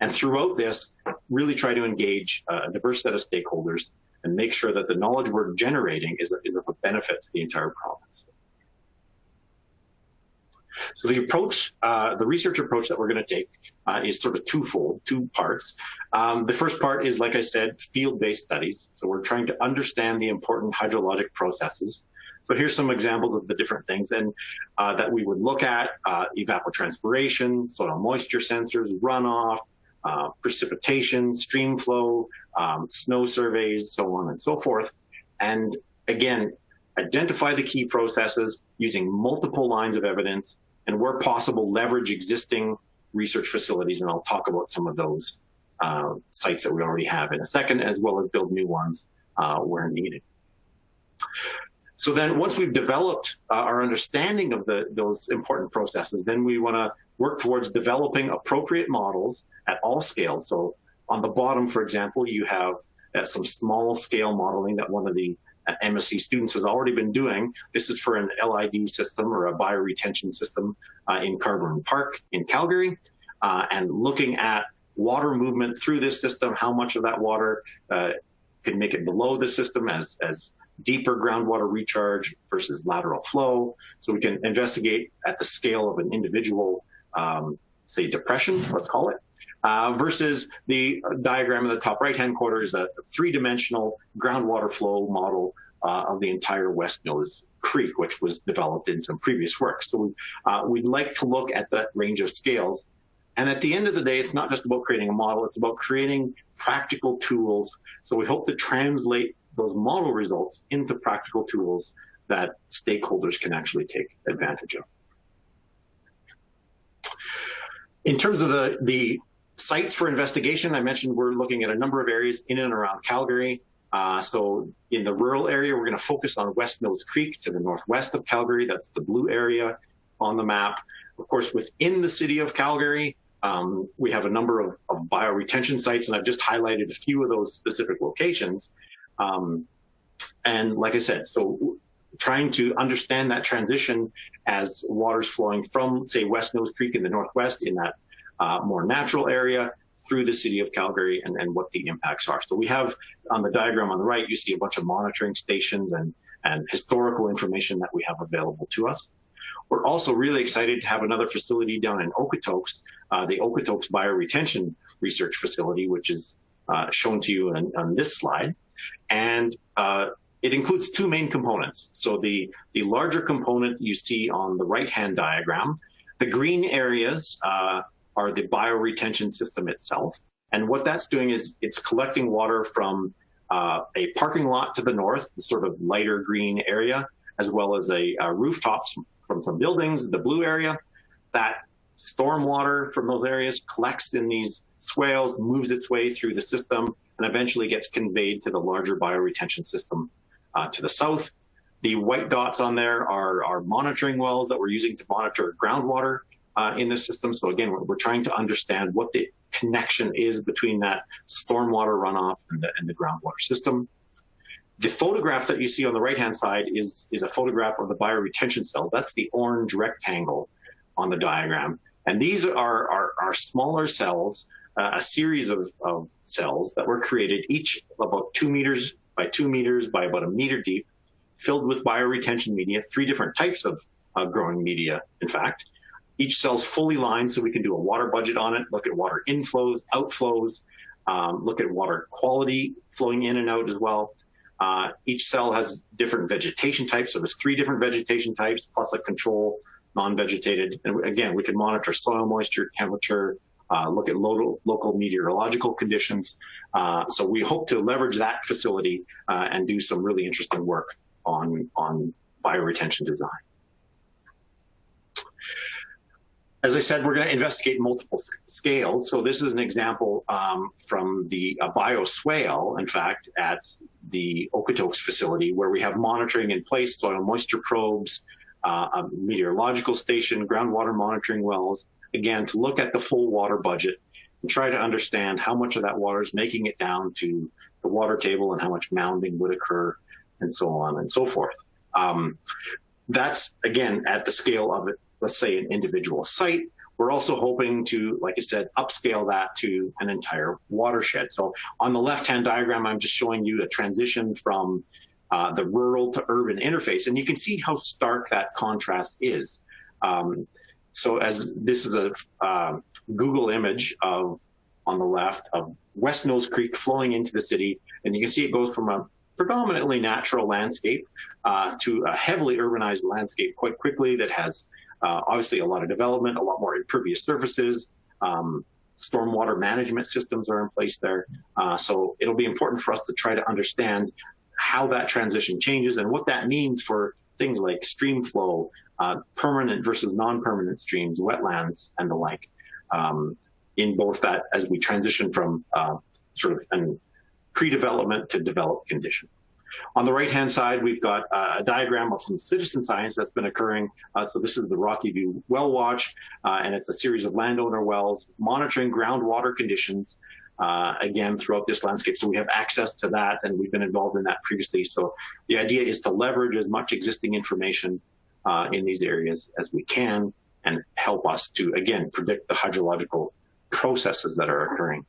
E: And throughout this, really try to engage a diverse set of stakeholders and make sure that the knowledge we're generating is of a benefit to the entire province. So the approach, the research approach that we're going to take is sort of twofold, two parts. The first part is, like I said, field-based studies. So we're trying to understand the important hydrologic processes. So here's some examples of the different things then that we would look at: evapotranspiration, soil moisture sensors, runoff, precipitation, stream flow, snow surveys, so on and so forth. And again, identify the key processes using multiple lines of evidence, and where possible, leverage existing research facilities. And I'll talk about some of those sites that we already have in a second, as well as build new ones where needed. So then once we've developed our understanding of those important processes, then we want to work towards developing appropriate models at all scales. So on the bottom, for example, you have some small scale modeling that one of the MSc students has already been doing. This is for an LID system or a bioretention system in Carberry Park in Calgary, and looking at water movement through this system, how much of that water can make it below the system as deeper groundwater recharge versus lateral flow. So we can investigate at the scale of an individual, say, depression, let's call it, versus the diagram in the top right-hand corner is a three-dimensional groundwater flow model of the entire West Nose Creek, which was developed in some previous work. So we'd like to look at that range of scales. And at the end of the day, it's not just about creating a model, it's about creating practical tools. So we hope to translate those model results into practical tools that stakeholders can actually take advantage of. In terms of the Sites for investigation, I mentioned we're looking at a number of areas in and around Calgary. So in the rural area, we're going to focus on West Nose Creek to the northwest of Calgary. That's the blue area on the map. Of course, within the city of Calgary, we have a number of bioretention sites, and I've just highlighted a few of those specific locations. And like I said, so trying to understand that transition as water's flowing from, say, West Nose Creek in the northwest in that more natural area through the city of Calgary, and what the impacts are. So we have on the diagram on the right, you see a bunch of monitoring stations and historical information that we have available to us. We're also really excited to have another facility down in Okotoks, the Okotoks Bioretention Research Facility, which is shown to you on this slide. And it includes two main components. So the larger component you see on the right-hand diagram, the green areas are the bioretention system itself. And what that's doing is it's collecting water from a parking lot to the north, the sort of lighter green area, as well as a rooftops from some buildings, the blue area. That storm water from those areas collects in these swales, moves its way through the system, and eventually gets conveyed to the larger bioretention system to the south. The white dots on there are monitoring wells that we're using to monitor groundwater in the system. So again, we're trying to understand what the connection is between that stormwater runoff and the groundwater system. The photograph that you see on the right-hand side is a photograph of the bioretention cells. That's the orange rectangle on the diagram. And these are smaller cells, a series of cells that were created, each about 2 meters by 2 meters by about 1 meter deep, filled with bioretention media, 3 different types of growing media, in fact. Each cell's fully lined, so we can do a water budget on it, look at water inflows, outflows, look at water quality flowing in and out as well. Each cell has different vegetation types, so there's 3 different vegetation types, plus a control, non-vegetated. And again, we can monitor soil moisture, temperature, look at local meteorological conditions. So we hope to leverage that facility and do some really interesting work on bioretention design. As I said, we're going to investigate multiple scales. So this is an example from the bioswale, in fact, at the Okotoks facility, where we have monitoring in place, soil moisture probes, a meteorological station, groundwater monitoring wells, again, to look at the full water budget and try to understand how much of that water is making it down to the water table and how much mounding would occur and so on and so forth. That's, again, at the scale of it, let's say an individual site. We're also hoping to, like I said, upscale that to an entire watershed. So on the left-hand diagram, I'm just showing you a transition from the rural to urban interface. And you can see how stark that contrast is. So as this is a Google image of, on the left, of West Nose Creek flowing into the city. And you can see it goes from a predominantly natural landscape to a heavily urbanized landscape quite quickly that has obviously a lot of development, a lot more impervious surfaces. Stormwater management systems are in place there. So it'll be important for us to try to understand how that transition changes and what that means for things like stream flow, permanent versus non-permanent streams, wetlands, and the like, in both that as we transition from sort of a pre-development to developed condition. On the right-hand side, we've got a diagram of some citizen science that's been occurring. So this is the Rocky View Well Watch, and it's a series of landowner wells monitoring groundwater conditions, again, throughout this landscape. So we have access to that, and we've been involved in that previously. So the idea is to leverage as much existing information in these areas as we can and help us to, again, predict the hydrological processes that are occurring.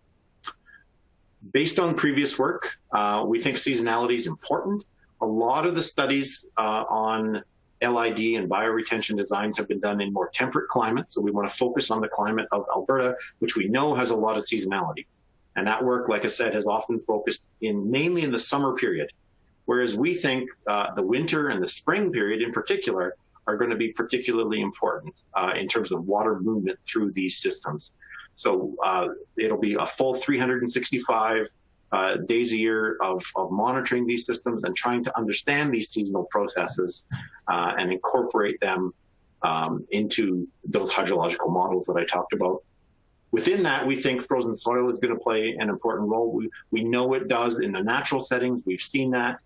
E: Based on previous work, we think seasonality is important. A lot of the studies on LID and bioretention designs have been done in more temperate climates. So we want to focus on the climate of Alberta, which we know has a lot of seasonality. And that work, like I said, has often focused mainly in the summer period. Whereas we think the winter and the spring period in particular are going to be particularly important in terms of water movement through these systems. So it'll be a full 365 days a year of monitoring these systems and trying to understand these seasonal processes and incorporate them into those hydrological models that I talked about. Within that, we think frozen soil is going to play an important role. We know it does in the natural settings. We've seen that.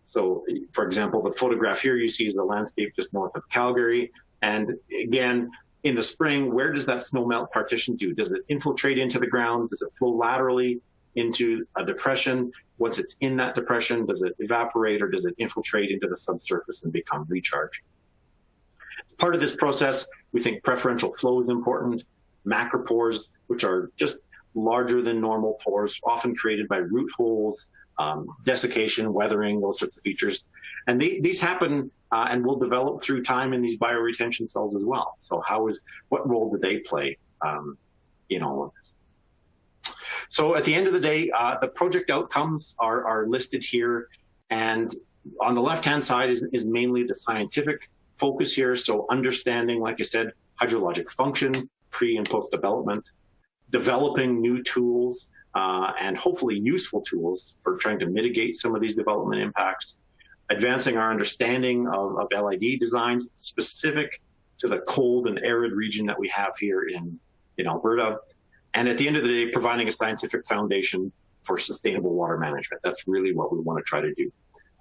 E: So, for example, the photograph here you see is the landscape just north of Calgary. And again, in the spring, where does that snowmelt partition do? Does it infiltrate into the ground? Does it flow laterally into a depression? Once it's in that depression, does it evaporate or does it infiltrate into the subsurface and become recharge? Part of this process, we think preferential flow is important. Macropores, which are just larger than normal pores, often created by root holes, desiccation, weathering, those sorts of features. And these happen and will develop through time in these bioretention cells as well. So what role do they play in all of this? So at the end of the day, the project outcomes are listed here. And on the left-hand side is mainly the scientific focus here. So understanding, like I said, hydrologic function, pre and post development, developing new tools and hopefully useful tools for trying to mitigate some of these development impacts, advancing our understanding of LID designs specific to the cold and arid region that we have here in Alberta. And at the end of the day, providing a scientific foundation for sustainable water management. That's really what we want to try to do.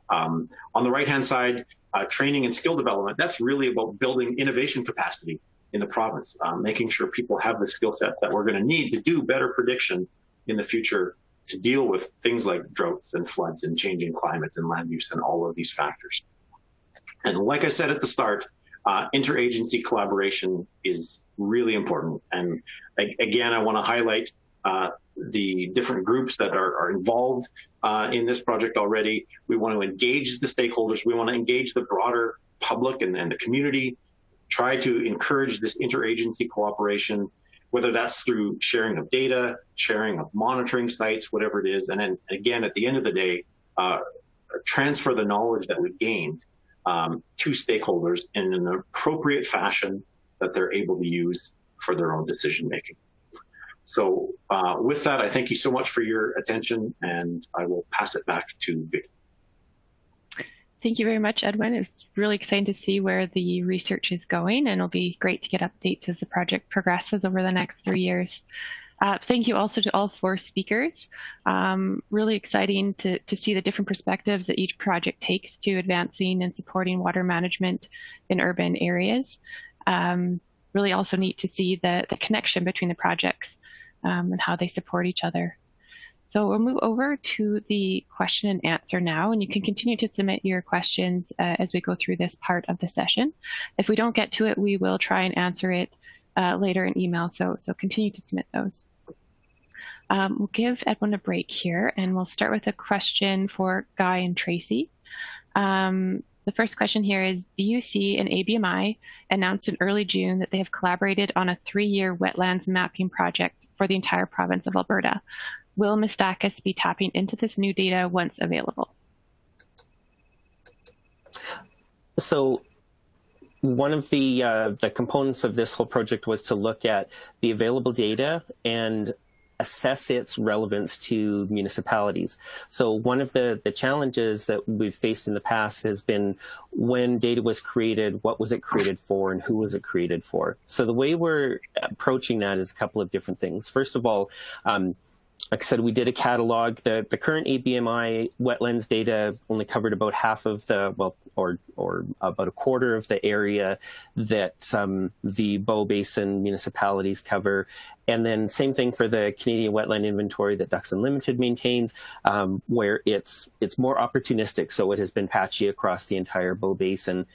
E: On the right-hand side, training and skill development, that's really about building innovation capacity in the province, making sure people have the skill sets that we're going to need to do better prediction in the future to deal with things like droughts and floods and changing climate and land use and all of these factors. And like I said at the start, interagency collaboration is really important. And again, I want to highlight the different groups that are involved in this project already. We want to engage the stakeholders. We want to engage the broader public and the community, try to encourage this interagency cooperation, whether that's through sharing of data, sharing of monitoring sites, whatever it is. And then again, at the end of the day, transfer the knowledge that we've gained to stakeholders in an appropriate fashion that they're able to use for their own decision making. So with that, I thank you so much for your attention, and I will pass it back to Vicky.
A: Thank you very much, Edwin. It's really exciting to see where the research is going, and it'll be great to get updates as the project progresses over the next 3 years. Thank you also to all 4 speakers. Really exciting to see the different perspectives that each project takes to advancing and supporting water management in urban areas. Really also neat to see the connection between the projects and how they support each other. So we'll move over to the question and answer now, and you can continue to submit your questions as we go through this part of the session. If we don't get to it, we will try and answer it later in email, so continue to submit those. We'll give Edwin a break here, and we'll start with a question for Guy and Tracy. The first question here is, DUC and ABMI announced in early June that they have collaborated on a 3-year wetlands mapping project for the entire province of Alberta. Will Mistacus be tapping into this new data once available?
B: So one of the components of this whole project was to look at the available data and assess its relevance to municipalities. So one of the challenges that we've faced in the past has been when data was created, what was it created for, and who was it created for? So the way we're approaching that is a couple of different things. First of all, like I said, we did a catalog. The current ABMI wetlands data only covered about half of the, well, or about a quarter of the area that the Bow Basin municipalities cover. And then same thing for the Canadian Wetland Inventory that Ducks Unlimited maintains, where it's more opportunistic. So it has been patchy across the entire Bow Basin.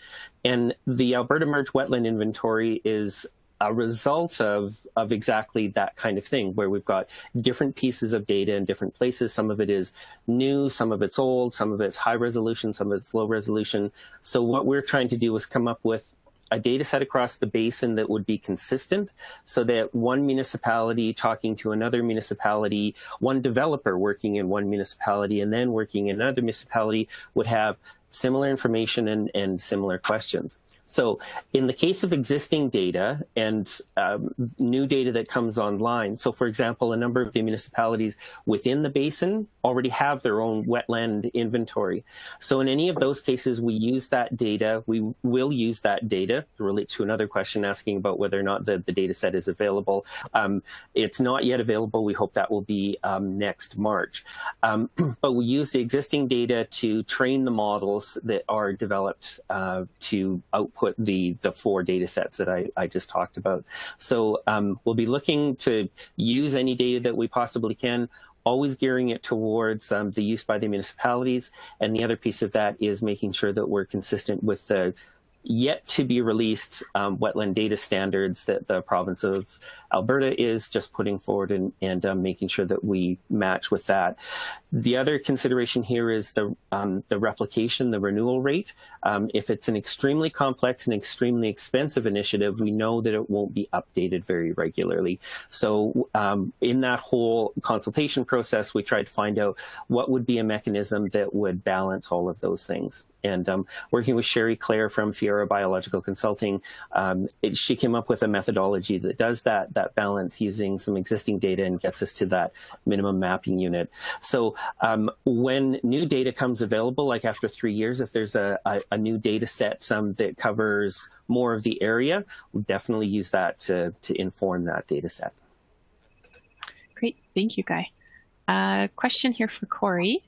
B: And the Alberta Merged Wetland Inventory is a result of exactly that kind of thing, where we've got different pieces of data in different places. Some of it is new, some of it's old, some of it's high resolution, some of it's low resolution. So what we're trying to do is come up with a data set across the basin that would be consistent, so that one municipality talking to another municipality, one developer working in one municipality and then working in another municipality would have similar information and similar questions. So in the case of existing data and new data that comes online, so for example, a number of the municipalities within the basin already have their own wetland inventory. So in any of those cases, we use that data. We will use that data. It relates to another question asking about whether or not the data set is available. It's not yet available. We hope that will be next March. But we use the existing data to train the models that are developed to output the 4 data sets that I just talked about. So we'll be looking to use any data that we possibly can, always gearing it towards the use by the municipalities. And the other piece of that is making sure that we're consistent with the yet to be released wetland data standards that the province of Alberta is just putting forward and making sure that we match with that. The other consideration here is the replication, the renewal rate. If it's an extremely complex and extremely expensive initiative, we know that it won't be updated very regularly. So in that whole consultation process, we tried to find out what would be a mechanism that would balance all of those things. And working with Sherry Clare from Fiera Biological Consulting, she came up with a methodology that does that balance using some existing data and gets us to that minimum mapping unit. So when new data comes available, like after 3 years, if there's a new data set that covers more of the area, we'll definitely use that to inform that data set.
A: Great, thank you, Guy. Question here for Corey.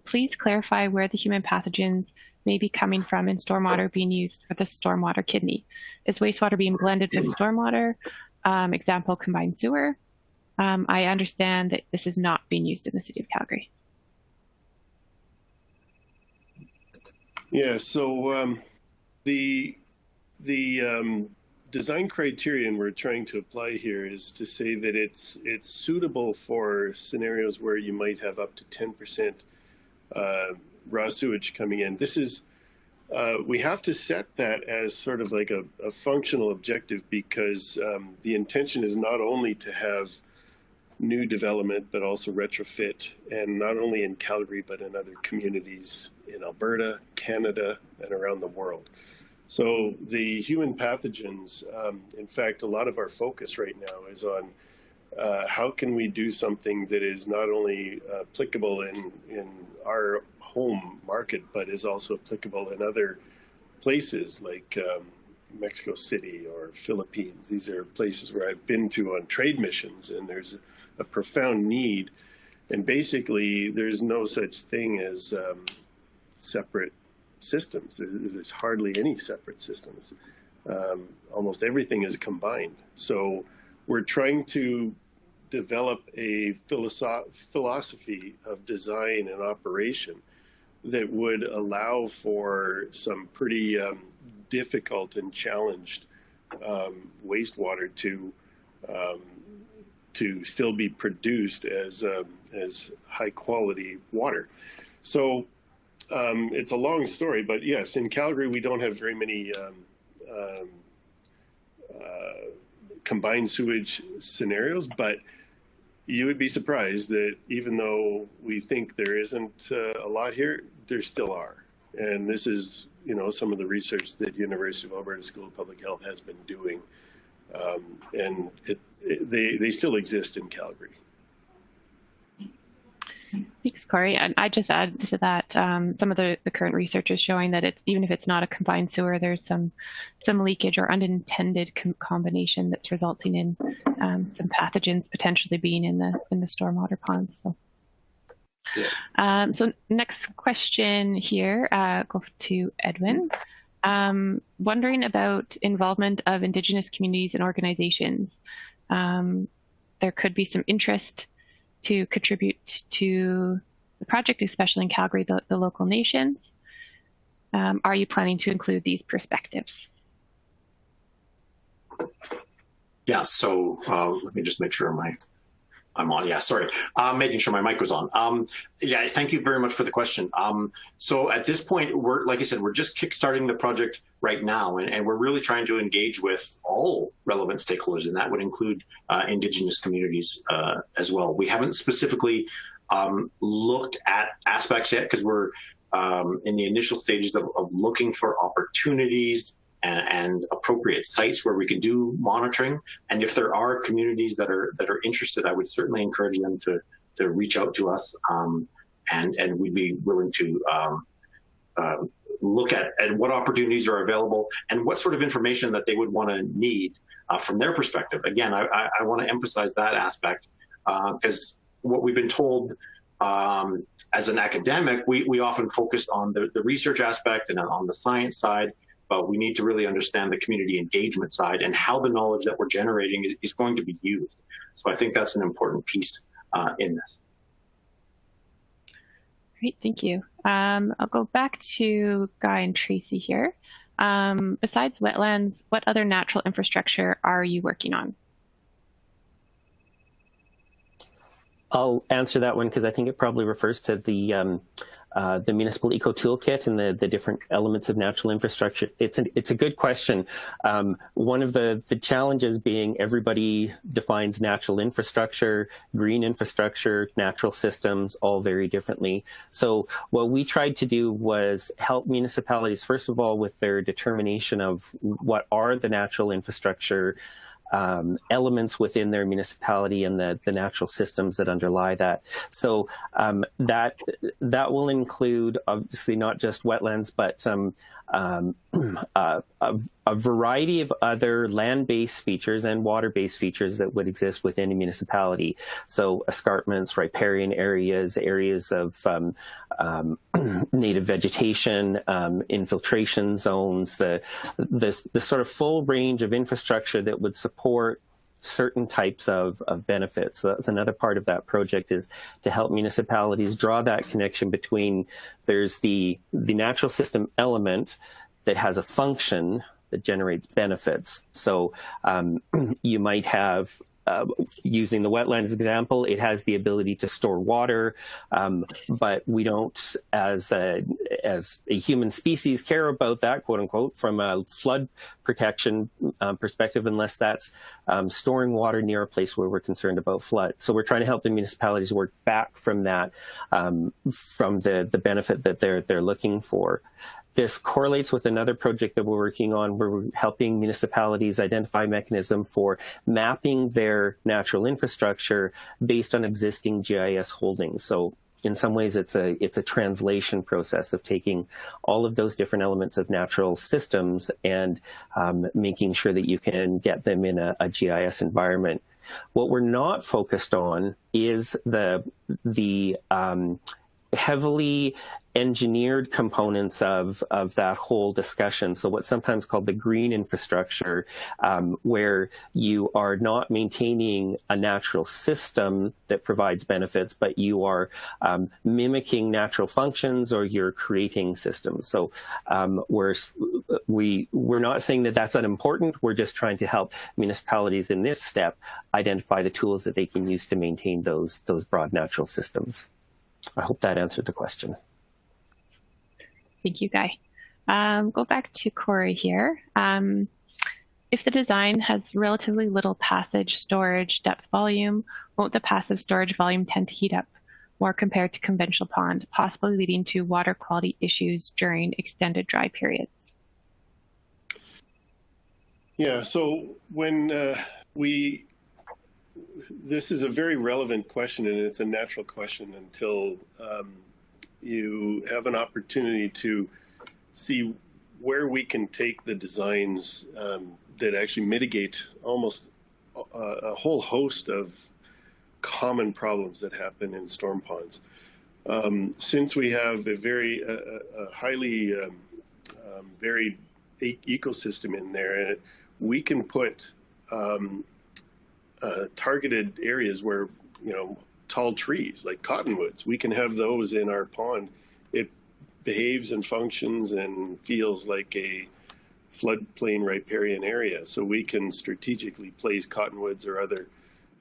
A: Please clarify where the human pathogens may be coming from in stormwater being used for the stormwater kidney. Is wastewater being blended with stormwater? Example, combined sewer. I understand that this is not being used in the city of Calgary.
D: Yeah, so the design criterion we're trying to apply here is to say that it's suitable for scenarios where you might have up to 10% raw sewage coming in. This is, we have to set that as sort of like a functional objective, because the intention is not only to have new development, but also retrofit, and not only in Calgary, but in other communities in Alberta, Canada, and around the world. So the human pathogens, in fact, a lot of our focus right now is on how can we do something that is not only applicable in our home market, but is also applicable in other places like Mexico City or Philippines. These are places where I've been to on trade missions, and there's a profound need. And basically, there's no such thing as separate systems. There's hardly any separate systems. Almost everything is combined. So we're trying to develop a philosophy of design and operation that would allow for some pretty difficult and challenged wastewater to still be produced as high quality water. So it's a long story, but yes, in Calgary we don't have very many combined sewage scenarios, but you would be surprised that even though we think there isn't a lot here, there still are. And this is, you know, some of the research that University of Alberta School of Public Health has been doing, and they still exist in Calgary.
A: Thanks, Corey. And I just add to that, some of the current research is showing that even if it's not a combined sewer, there's some leakage or unintended combination that's resulting in some pathogens potentially being in the stormwater ponds. So, yeah. So next question here, go to Edwin. Wondering about involvement of Indigenous communities and organizations. There could be some interest to contribute to the project, especially in Calgary, the local nations. Are you planning to include these perspectives?
E: Yeah, so let me just make sure I'm on. Yeah, sorry. Making sure my mic was on. Yeah, thank you very much for the question. So at this point, like I said, we're just kickstarting the project right now, and we're really trying to engage with all relevant stakeholders, and that would include Indigenous communities as well. We haven't specifically looked at aspects yet because we're in the initial stages of looking for opportunities and appropriate sites where we can do monitoring. And if there are communities that are interested, I would certainly encourage them to reach out to us, and we'd be willing to look at what opportunities are available and what sort of information that they would want to need from their perspective. Again, I want to emphasize that aspect, because what we've been told as an academic, we often focus on the research aspect and on the science side, but we need to really understand the community engagement side and how the knowledge that we're generating is going to be used. So I think that's an important piece in this.
A: Great, thank you. I'll go back to Guy and Tracy here. Besides wetlands, what other natural infrastructure are you working on?
B: I'll answer that one because I think it probably refers to the municipal eco toolkit and the different elements of natural infrastructure. It's a good question. One of the challenges being everybody defines natural infrastructure, green infrastructure, natural systems, all very differently. So what we tried to do was help municipalities, first of all, with their determination of what are the natural infrastructure elements within their municipality and the natural systems that underlie that. So that will include obviously not just wetlands, but a variety of other land-based features and water-based features that would exist within a municipality. So escarpments, riparian areas, areas of native vegetation, infiltration zones, the sort of full range of infrastructure that would support certain types of benefits. So that's another part of that project, is to help municipalities draw that connection between there's the natural system element that has a function that generates benefits. So you might have, using the wetlands example, it has the ability to store water, but we don't, as a human species, care about that, quote unquote, from a flood protection perspective, unless that's storing water near a place where we're concerned about flood. So we're trying to help the municipalities work back from that, from the benefit that they're looking for. This correlates with another project that we're working on, where we're helping municipalities identify a mechanism for mapping their natural infrastructure based on existing GIS holdings. So in some ways, it's a translation process of taking all of those different elements of natural systems and making sure that you can get them in a GIS environment. What we're not focused on is the heavily engineered components of that whole discussion. So what's sometimes called the green infrastructure, where you are not maintaining a natural system that provides benefits, but you are mimicking natural functions, or you're creating systems. So we're not saying that that's unimportant. We're just trying to help municipalities in this step identify the tools that they can use to maintain those broad natural systems. I hope that answered the question.
A: Thank you, Guy. Go back to Corey here. If the design has relatively little passage, storage, depth volume, won't the passive storage volume tend to heat up more compared to conventional pond, possibly leading to water quality issues during extended dry periods?
D: Yeah, so when this is a very relevant question, and it's a natural question until you have an opportunity to see where we can take the designs that actually mitigate almost a whole host of common problems that happen in storm ponds. Since we have a very highly varied ecosystem in there, we can put targeted areas where, tall trees like cottonwoods, we can have those in our pond. It behaves and functions and feels like a floodplain riparian area. So we can strategically place cottonwoods or other,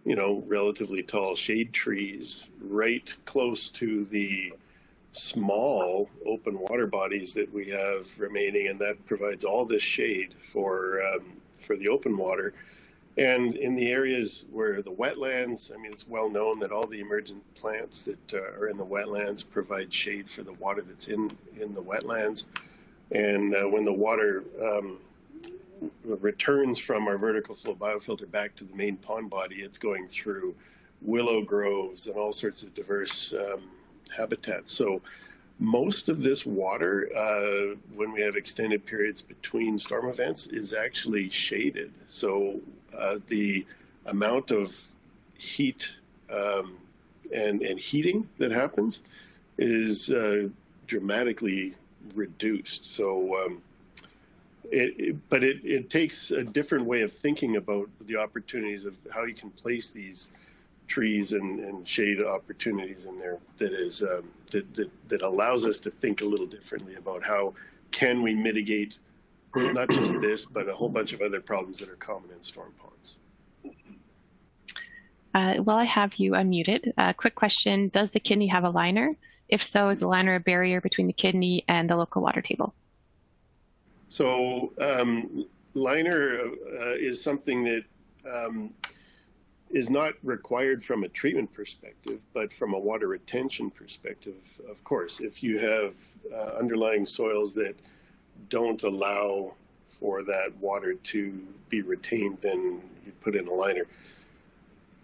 D: relatively tall shade trees right close to the small open water bodies that we have remaining, and that provides all this shade for the open water. And in the areas where the wetlands, it's well known that all the emergent plants that are in the wetlands provide shade for the water that's in the wetlands. And when the water returns from our vertical flow biofilter back to the main pond body, it's going through willow groves and all sorts of diverse habitats. So most of this water, when we have extended periods between storm events, is actually shaded. So the amount of heat and heating that happens is dramatically reduced. So, but it takes a different way of thinking about the opportunities of how you can place these trees and shade opportunities in there that is that allows us to think a little differently about how can we mitigate not just this, but a whole bunch of other problems that are common in storm ponds.
A: While I have you unmuted, quick question, does the kidney have a liner? If so, is the liner a barrier between the kidney and the local water table?
D: So liner is something that is not required from a treatment perspective, but from a water retention perspective, of course. If you have underlying soils that don't allow for that water to be retained, then you put in a liner.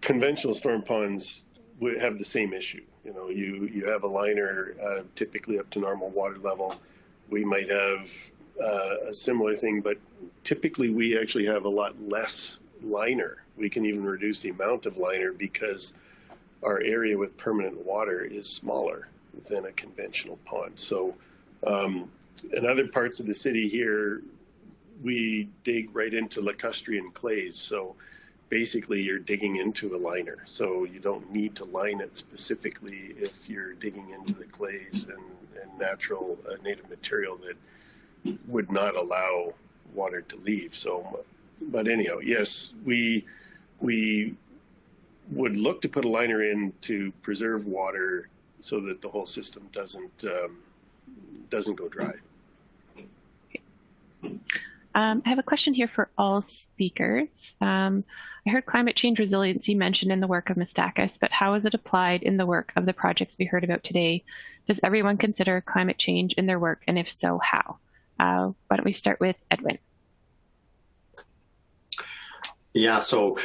D: Conventional storm ponds would have the same issue. You know, you have a liner typically up to normal water level. We might have a similar thing, but typically we actually have a lot less liner. We can even reduce the amount of liner because our area with permanent water is smaller than a conventional pond. So in other parts of the city here, we dig right into lacustrine clays. So basically you're digging into a liner. So you don't need to line it specifically if you're digging into the clays and natural native material that would not allow water to leave. So, but anyhow, yes, we would look to put a liner in to preserve water so that the whole system doesn't go dry.
A: I have a question here for all speakers. I heard climate change resiliency mentioned in the work of Mistakis, but how is it applied in the work of the projects we heard about today? Does everyone consider climate change in their work, and if so, how? Why don't we start with Edwin?
E: Yeah, so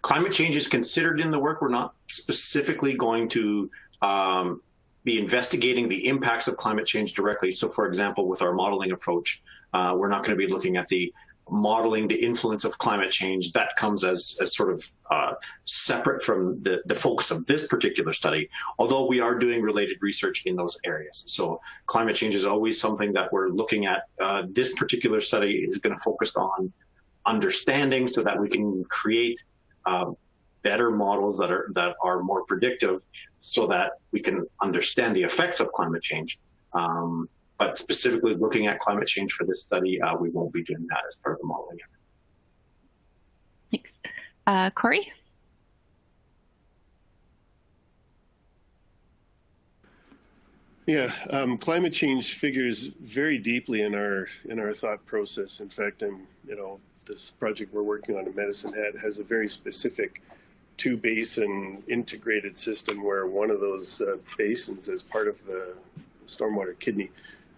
E: climate change is considered in the work. We're not specifically going to be investigating the impacts of climate change directly. So for example, with our modeling approach, we're not going to be looking at the modeling the influence of climate change. That comes as sort of separate from the focus of this particular study, although we are doing related research in those areas. So climate change is always something that we're looking at. This particular study is going to focus on understanding so that we can create better models that are more predictive so that we can understand the effects of climate change. But specifically looking at climate change for this study, we won't be doing that as part of the modeling.
A: Thanks. Corey?
D: Yeah, climate change figures very deeply in our thought process. In fact, this project we're working on in Medicine Hat has a very specific two-basin integrated system where one of those basins is part of the stormwater kidney.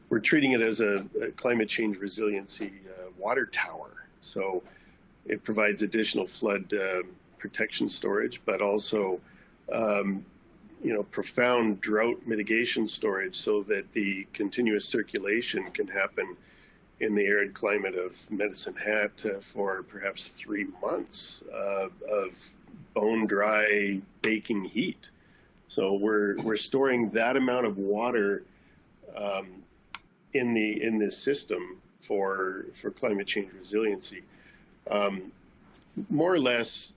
D: We're treating it as a climate change resiliency water tower. So it provides additional flood protection storage, but also profound drought mitigation storage so that the continuous circulation can happen in the arid climate of Medicine Hat for perhaps 3 months of bone dry baking heat. So we're storing that amount of water in this system for climate change resiliency. More or less,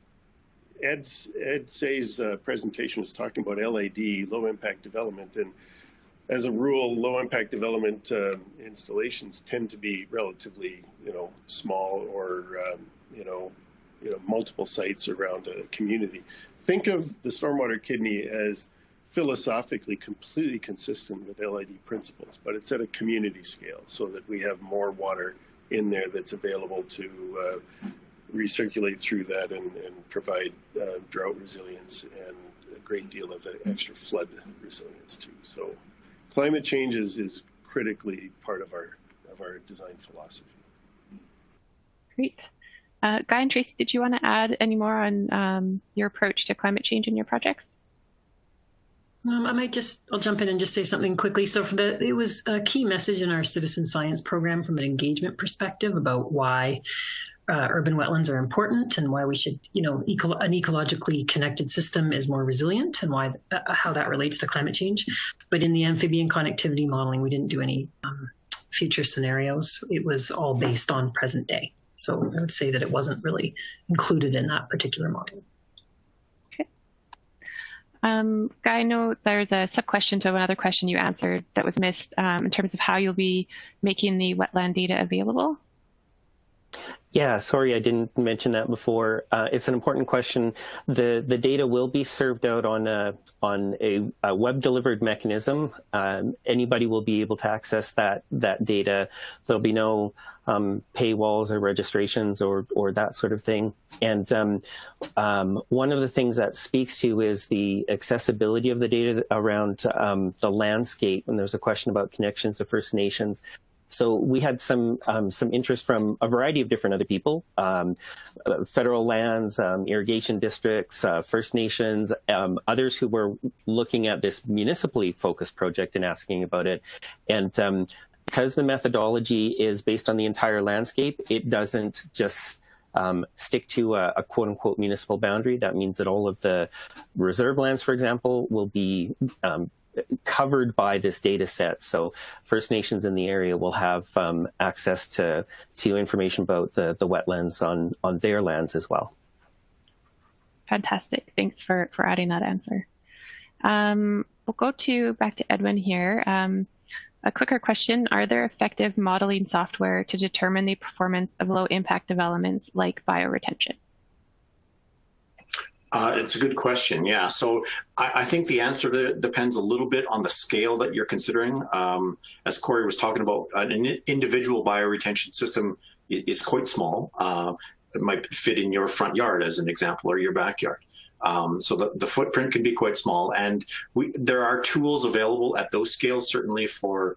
D: Ed Say's presentation was talking about LID, low impact development, and as a rule, low impact development installations tend to be relatively, small or multiple sites around a community. Think of the stormwater kidney as philosophically completely consistent with LID principles, but it's at a community scale so that we have more water in there that's available to recirculate through that and provide drought resilience and a great deal of extra flood resilience too. So climate change is critically part of our design philosophy.
A: Great. Guy and Tracy, did you want to add any more on your approach to climate change in your projects?
C: I'll jump in and just say something quickly. So it was a key message in our citizen science program from an engagement perspective about why urban wetlands are important and why we should, an ecologically connected system is more resilient and why how that relates to climate change. But in the amphibian connectivity modeling, we didn't do any future scenarios. It was all based on present day. So I would say that it wasn't really included in that particular model.
A: Guy, I know there's a sub-question to another question you answered that was missed in terms of how you'll be making the wetland data available.
B: Yeah, sorry, I didn't mention that before. It's an important question. The data will be served out on a web-delivered mechanism. Anybody will be able to access that data. There'll be no paywalls or registrations or that sort of thing. And one of the things that speaks to is the accessibility of the data around the landscape. And there's a question about connections to First Nations. So we had some interest from a variety of different other people, federal lands, irrigation districts, First Nations, others who were looking at this municipally focused project and asking about it. And because the methodology is based on the entire landscape, it doesn't just stick to a quote unquote municipal boundary. That means that all of the reserve lands, for example, will be covered by this data set. So First Nations in the area will have access to information about the wetlands on their lands as well.
A: Fantastic. Thanks for adding that answer. We'll go back to Edwin here. A quicker question, are there effective modeling software to determine the performance of low impact developments like bioretention?
E: It's a good question. Yeah. So I think the answer to it depends a little bit on the scale that you're considering. As Corey was talking about, an individual bioretention system is quite small. It might fit in your front yard as an example, or your backyard. So the footprint can be quite small, and there are tools available at those scales, certainly for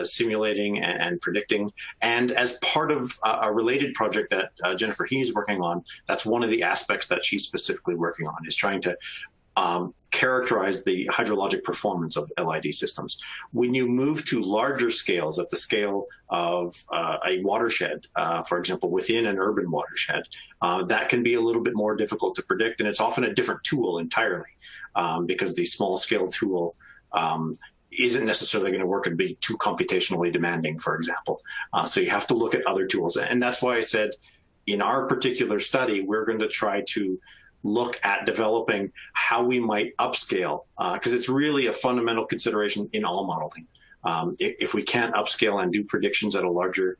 E: simulating and predicting. And as part of a related project that Jennifer He is working on, that's one of the aspects that she's specifically working on, is trying to characterize the hydrologic performance of LID systems. When you move to larger scales, at the scale of a watershed, for example, within an urban watershed, that can be a little bit more difficult to predict, and it's often a different tool entirely, because the small scale tool isn't necessarily going to work and be too computationally demanding, for example. So you have to look at other tools, and that's why I said in our particular study, we're going to try to look at developing how we might upscale, because it's really a fundamental consideration in all modeling. If we can't upscale and do predictions at a larger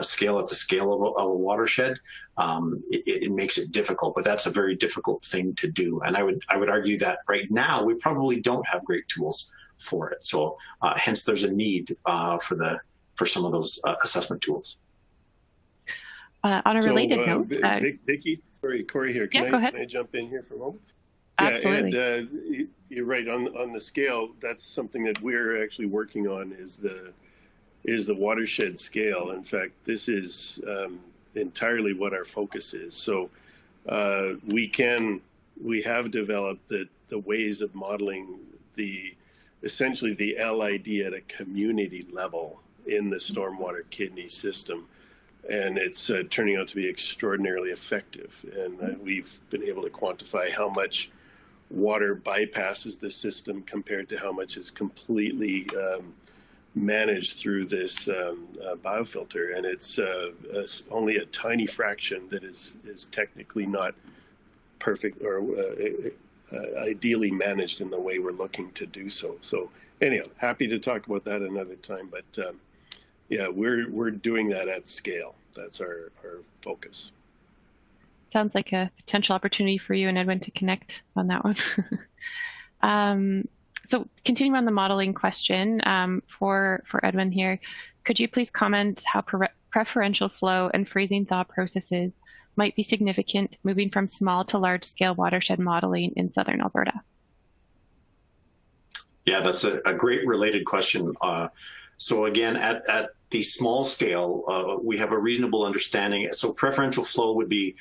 E: scale, at the scale of a watershed, it makes it difficult. But that's a very difficult thing to do, and I would argue that right now we probably don't have great tools for it. So hence, there's a need for some of those assessment tools.
A: On a related note,
D: Vicky, sorry, Corey here.
A: Go ahead.
D: Can I jump in here for a moment?
A: Absolutely.
D: Yeah, and you're right on the scale. That's something that we're actually working on, is the watershed scale. In fact, this is entirely what our focus is. So we have developed the ways of modeling essentially the LID at a community level in the stormwater kidney system. And it's turning out to be extraordinarily effective. And we've been able to quantify how much water bypasses the system compared to how much is completely managed through this biofilter. And it's only a tiny fraction that is technically not perfect or ideally managed in the way we're looking to do so. So anyhow, happy to talk about that another time. But yeah, we're doing that at scale. That's our focus.
A: Sounds like a potential opportunity for you and Edwin to connect on that one. So continuing on the modeling question for Edwin here, could you please comment how preferential flow and freezing thaw processes might be significant moving from small to large scale watershed modeling in southern Alberta?
E: Yeah, that's a great related question. So again, at the small scale, we have a reasonable understanding. So preferential flow would be,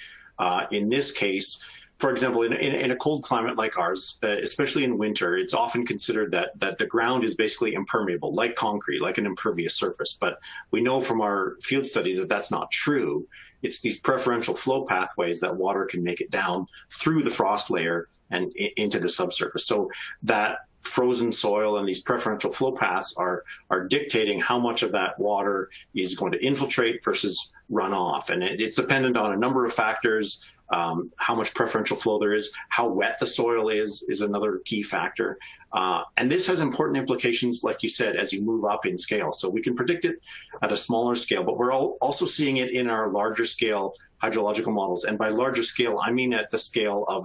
E: in this case, for example, in a cold climate like ours, especially in winter, it's often considered that the ground is basically impermeable, like concrete, like an impervious surface. But we know from our field studies that that's not true. It's these preferential flow pathways that water can make it down through the frost layer and into the subsurface. So that frozen soil and these preferential flow paths are dictating how much of that water is going to infiltrate versus run off. And it's dependent on a number of factors. How much preferential flow there is, how wet the soil is another key factor. And this has important implications, like you said, as you move up in scale. So we can predict it at a smaller scale, but we're also seeing it in our larger scale hydrological models. And by larger scale, I mean at the scale of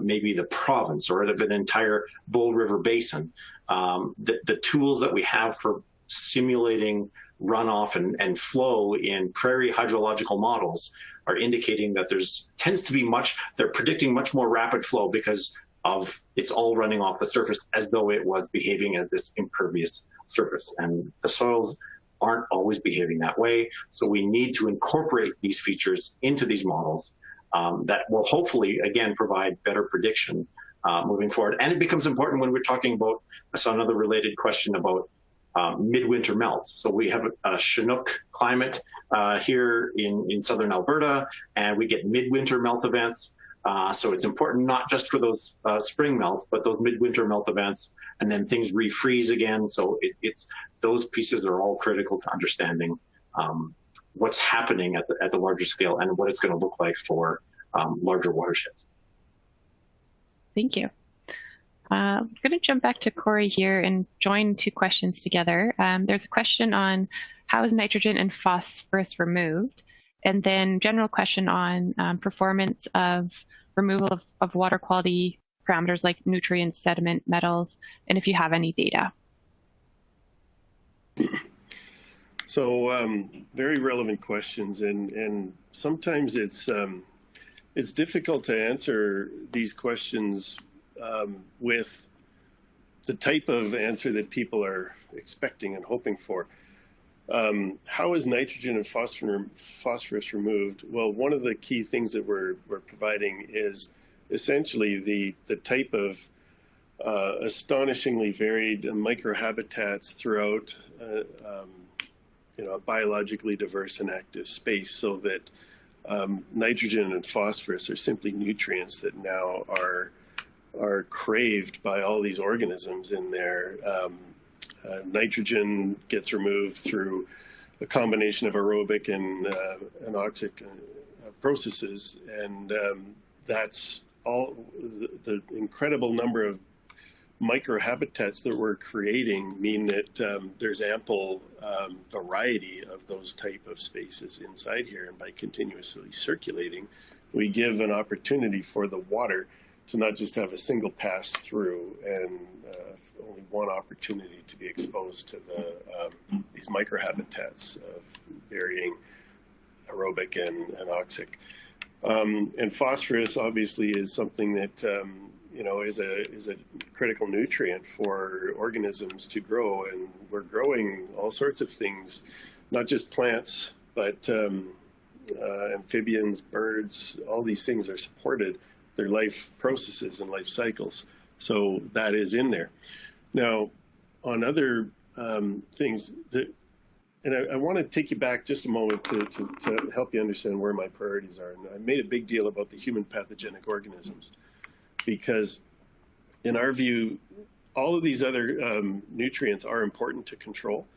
E: maybe the province or of an entire Bull River Basin. The tools that we have for simulating runoff and flow in prairie hydrological models are indicating that they're predicting much more rapid flow because of it's all running off the surface as though it was behaving as this impervious surface. And the soils aren't always behaving that way. So we need to incorporate these features into these models that will hopefully, again, provide better prediction moving forward. And it becomes important when we're talking about, I saw another related question about midwinter melt. So we have a Chinook climate here in southern Alberta, and we get midwinter melt events. So it's important not just for those spring melts, but those midwinter melt events, and then things refreeze again. So it's those pieces are all critical to understanding what's happening at the larger scale and what it's going to look like for larger watersheds.
A: Thank you. I'm going to jump back to Corey here and join two questions together. There's a question on how is nitrogen and phosphorus removed? And then general question on performance of removal of water quality parameters like nutrients, sediment, metals, and if you have any data.
D: So very relevant questions, and sometimes it's difficult to answer these questions with the type of answer that people are expecting and hoping for. How is nitrogen and phosphorus removed? Well, one of the key things that we're providing is essentially the type of astonishingly varied microhabitats throughout a biologically diverse and active space, so that nitrogen and phosphorus are simply nutrients that now are craved by all these organisms in there. Nitrogen gets removed through a combination of aerobic and anoxic processes, and that's all the incredible number of microhabitats that we're creating mean that there's ample variety of those type of spaces inside here, and by continuously circulating, we give an opportunity for the water to not just have a single pass through and only one opportunity to be exposed to these microhabitats of varying aerobic and anoxic. And phosphorus obviously is something that is a critical nutrient for organisms to grow, and we're growing all sorts of things, not just plants, but amphibians, birds. All these things are supported their life processes and life cycles. So that is in there. Now, on other things, and I want to take you back just a moment to help you understand where my priorities are. And I made a big deal about the human pathogenic organisms, because in our view, all of these other nutrients are important to control,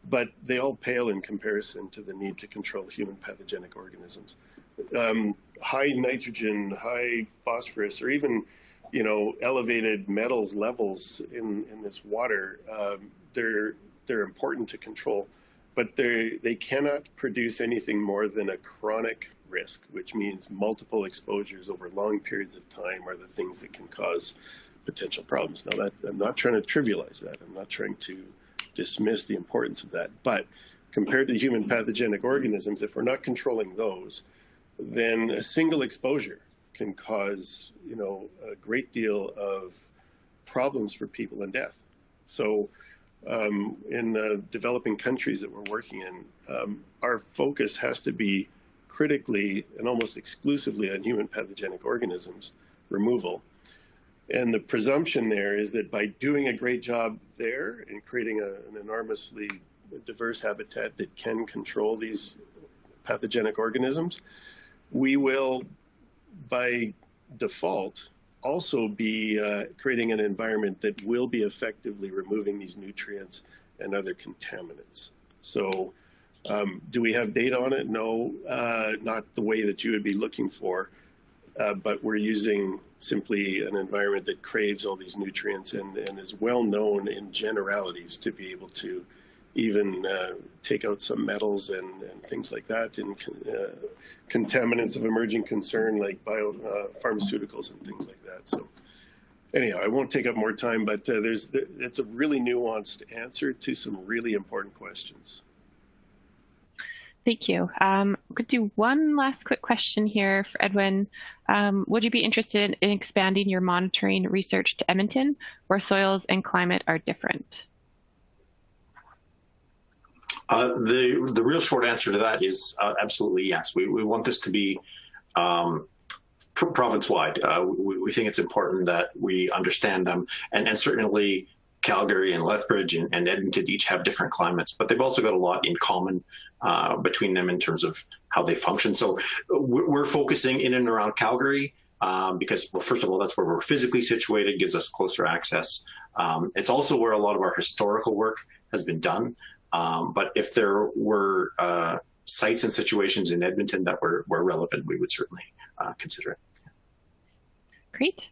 D: but they all pale in comparison to the need to control human pathogenic organisms. High nitrogen, high phosphorus, or even elevated metals levels in this water, they're important to control, but they cannot produce anything more than a chronic risk, which means multiple exposures over long periods of time are the things that can cause potential problems. Now, I'm not trying to trivialize that. I'm not trying to dismiss the importance of that. But compared to human pathogenic organisms, if we're not controlling those, then a single exposure can cause, a great deal of problems for people and death. So in the developing countries that we're working in, our focus has to be critically and almost exclusively on human pathogenic organisms removal. And the presumption there is that by doing a great job there and creating an enormously diverse habitat that can control these pathogenic organisms, we will, by default, also be creating an environment that will be effectively removing these nutrients and other contaminants. So do we have data on it? No, not the way that you would be looking for, but we're using simply an environment that craves all these nutrients and is well known in generalities to be able to even take out some metals and things like that, and contaminants of emerging concern like pharmaceuticals and things like that. So anyhow, I won't take up more time, but it's a really nuanced answer to some really important questions.
A: Thank you. We could do one last quick question here for Edwin. Would you be interested in expanding your monitoring research to Edmonton, where soils and climate are different?
E: The real short answer to that is absolutely yes. We want this to be province-wide. We think it's important that we understand them, and certainly Calgary and Lethbridge and Edmonton each have different climates, but they've also got a lot in common between them in terms of how they function. So we're focusing in and around Calgary because, well, first of all, that's where we're physically situated, gives us closer access. It's also where a lot of our historical work has been done. But if there were sites and situations in Edmonton that were relevant, we would certainly consider it.
A: Great.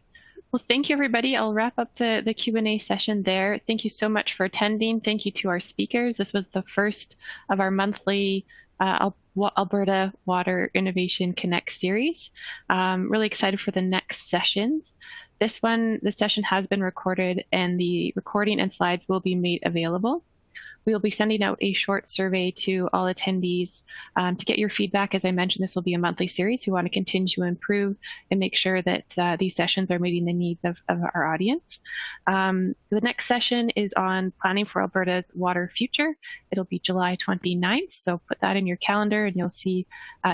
A: Well, thank you, everybody. I'll wrap up the Q&A session there. Thank you so much for attending. Thank you to our speakers. This was the first of our monthly Alberta Water Innovation Connect series. Really excited for the next sessions. This session has been recorded, and the recording and slides will be made available. We will be sending out a short survey to all attendees to get your feedback. As I mentioned, this will be a monthly series. We want to continue to improve and make sure that these sessions are meeting the needs of our audience. The next session is on planning for Alberta's water future. It'll be July 29th, so put that in your calendar and you'll see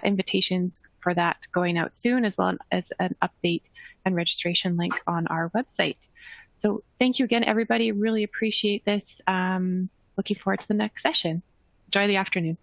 A: invitations for that going out soon, as well as an update and registration link on our website. So thank you again, everybody. Really appreciate this. Looking forward to the next session. Enjoy the afternoon.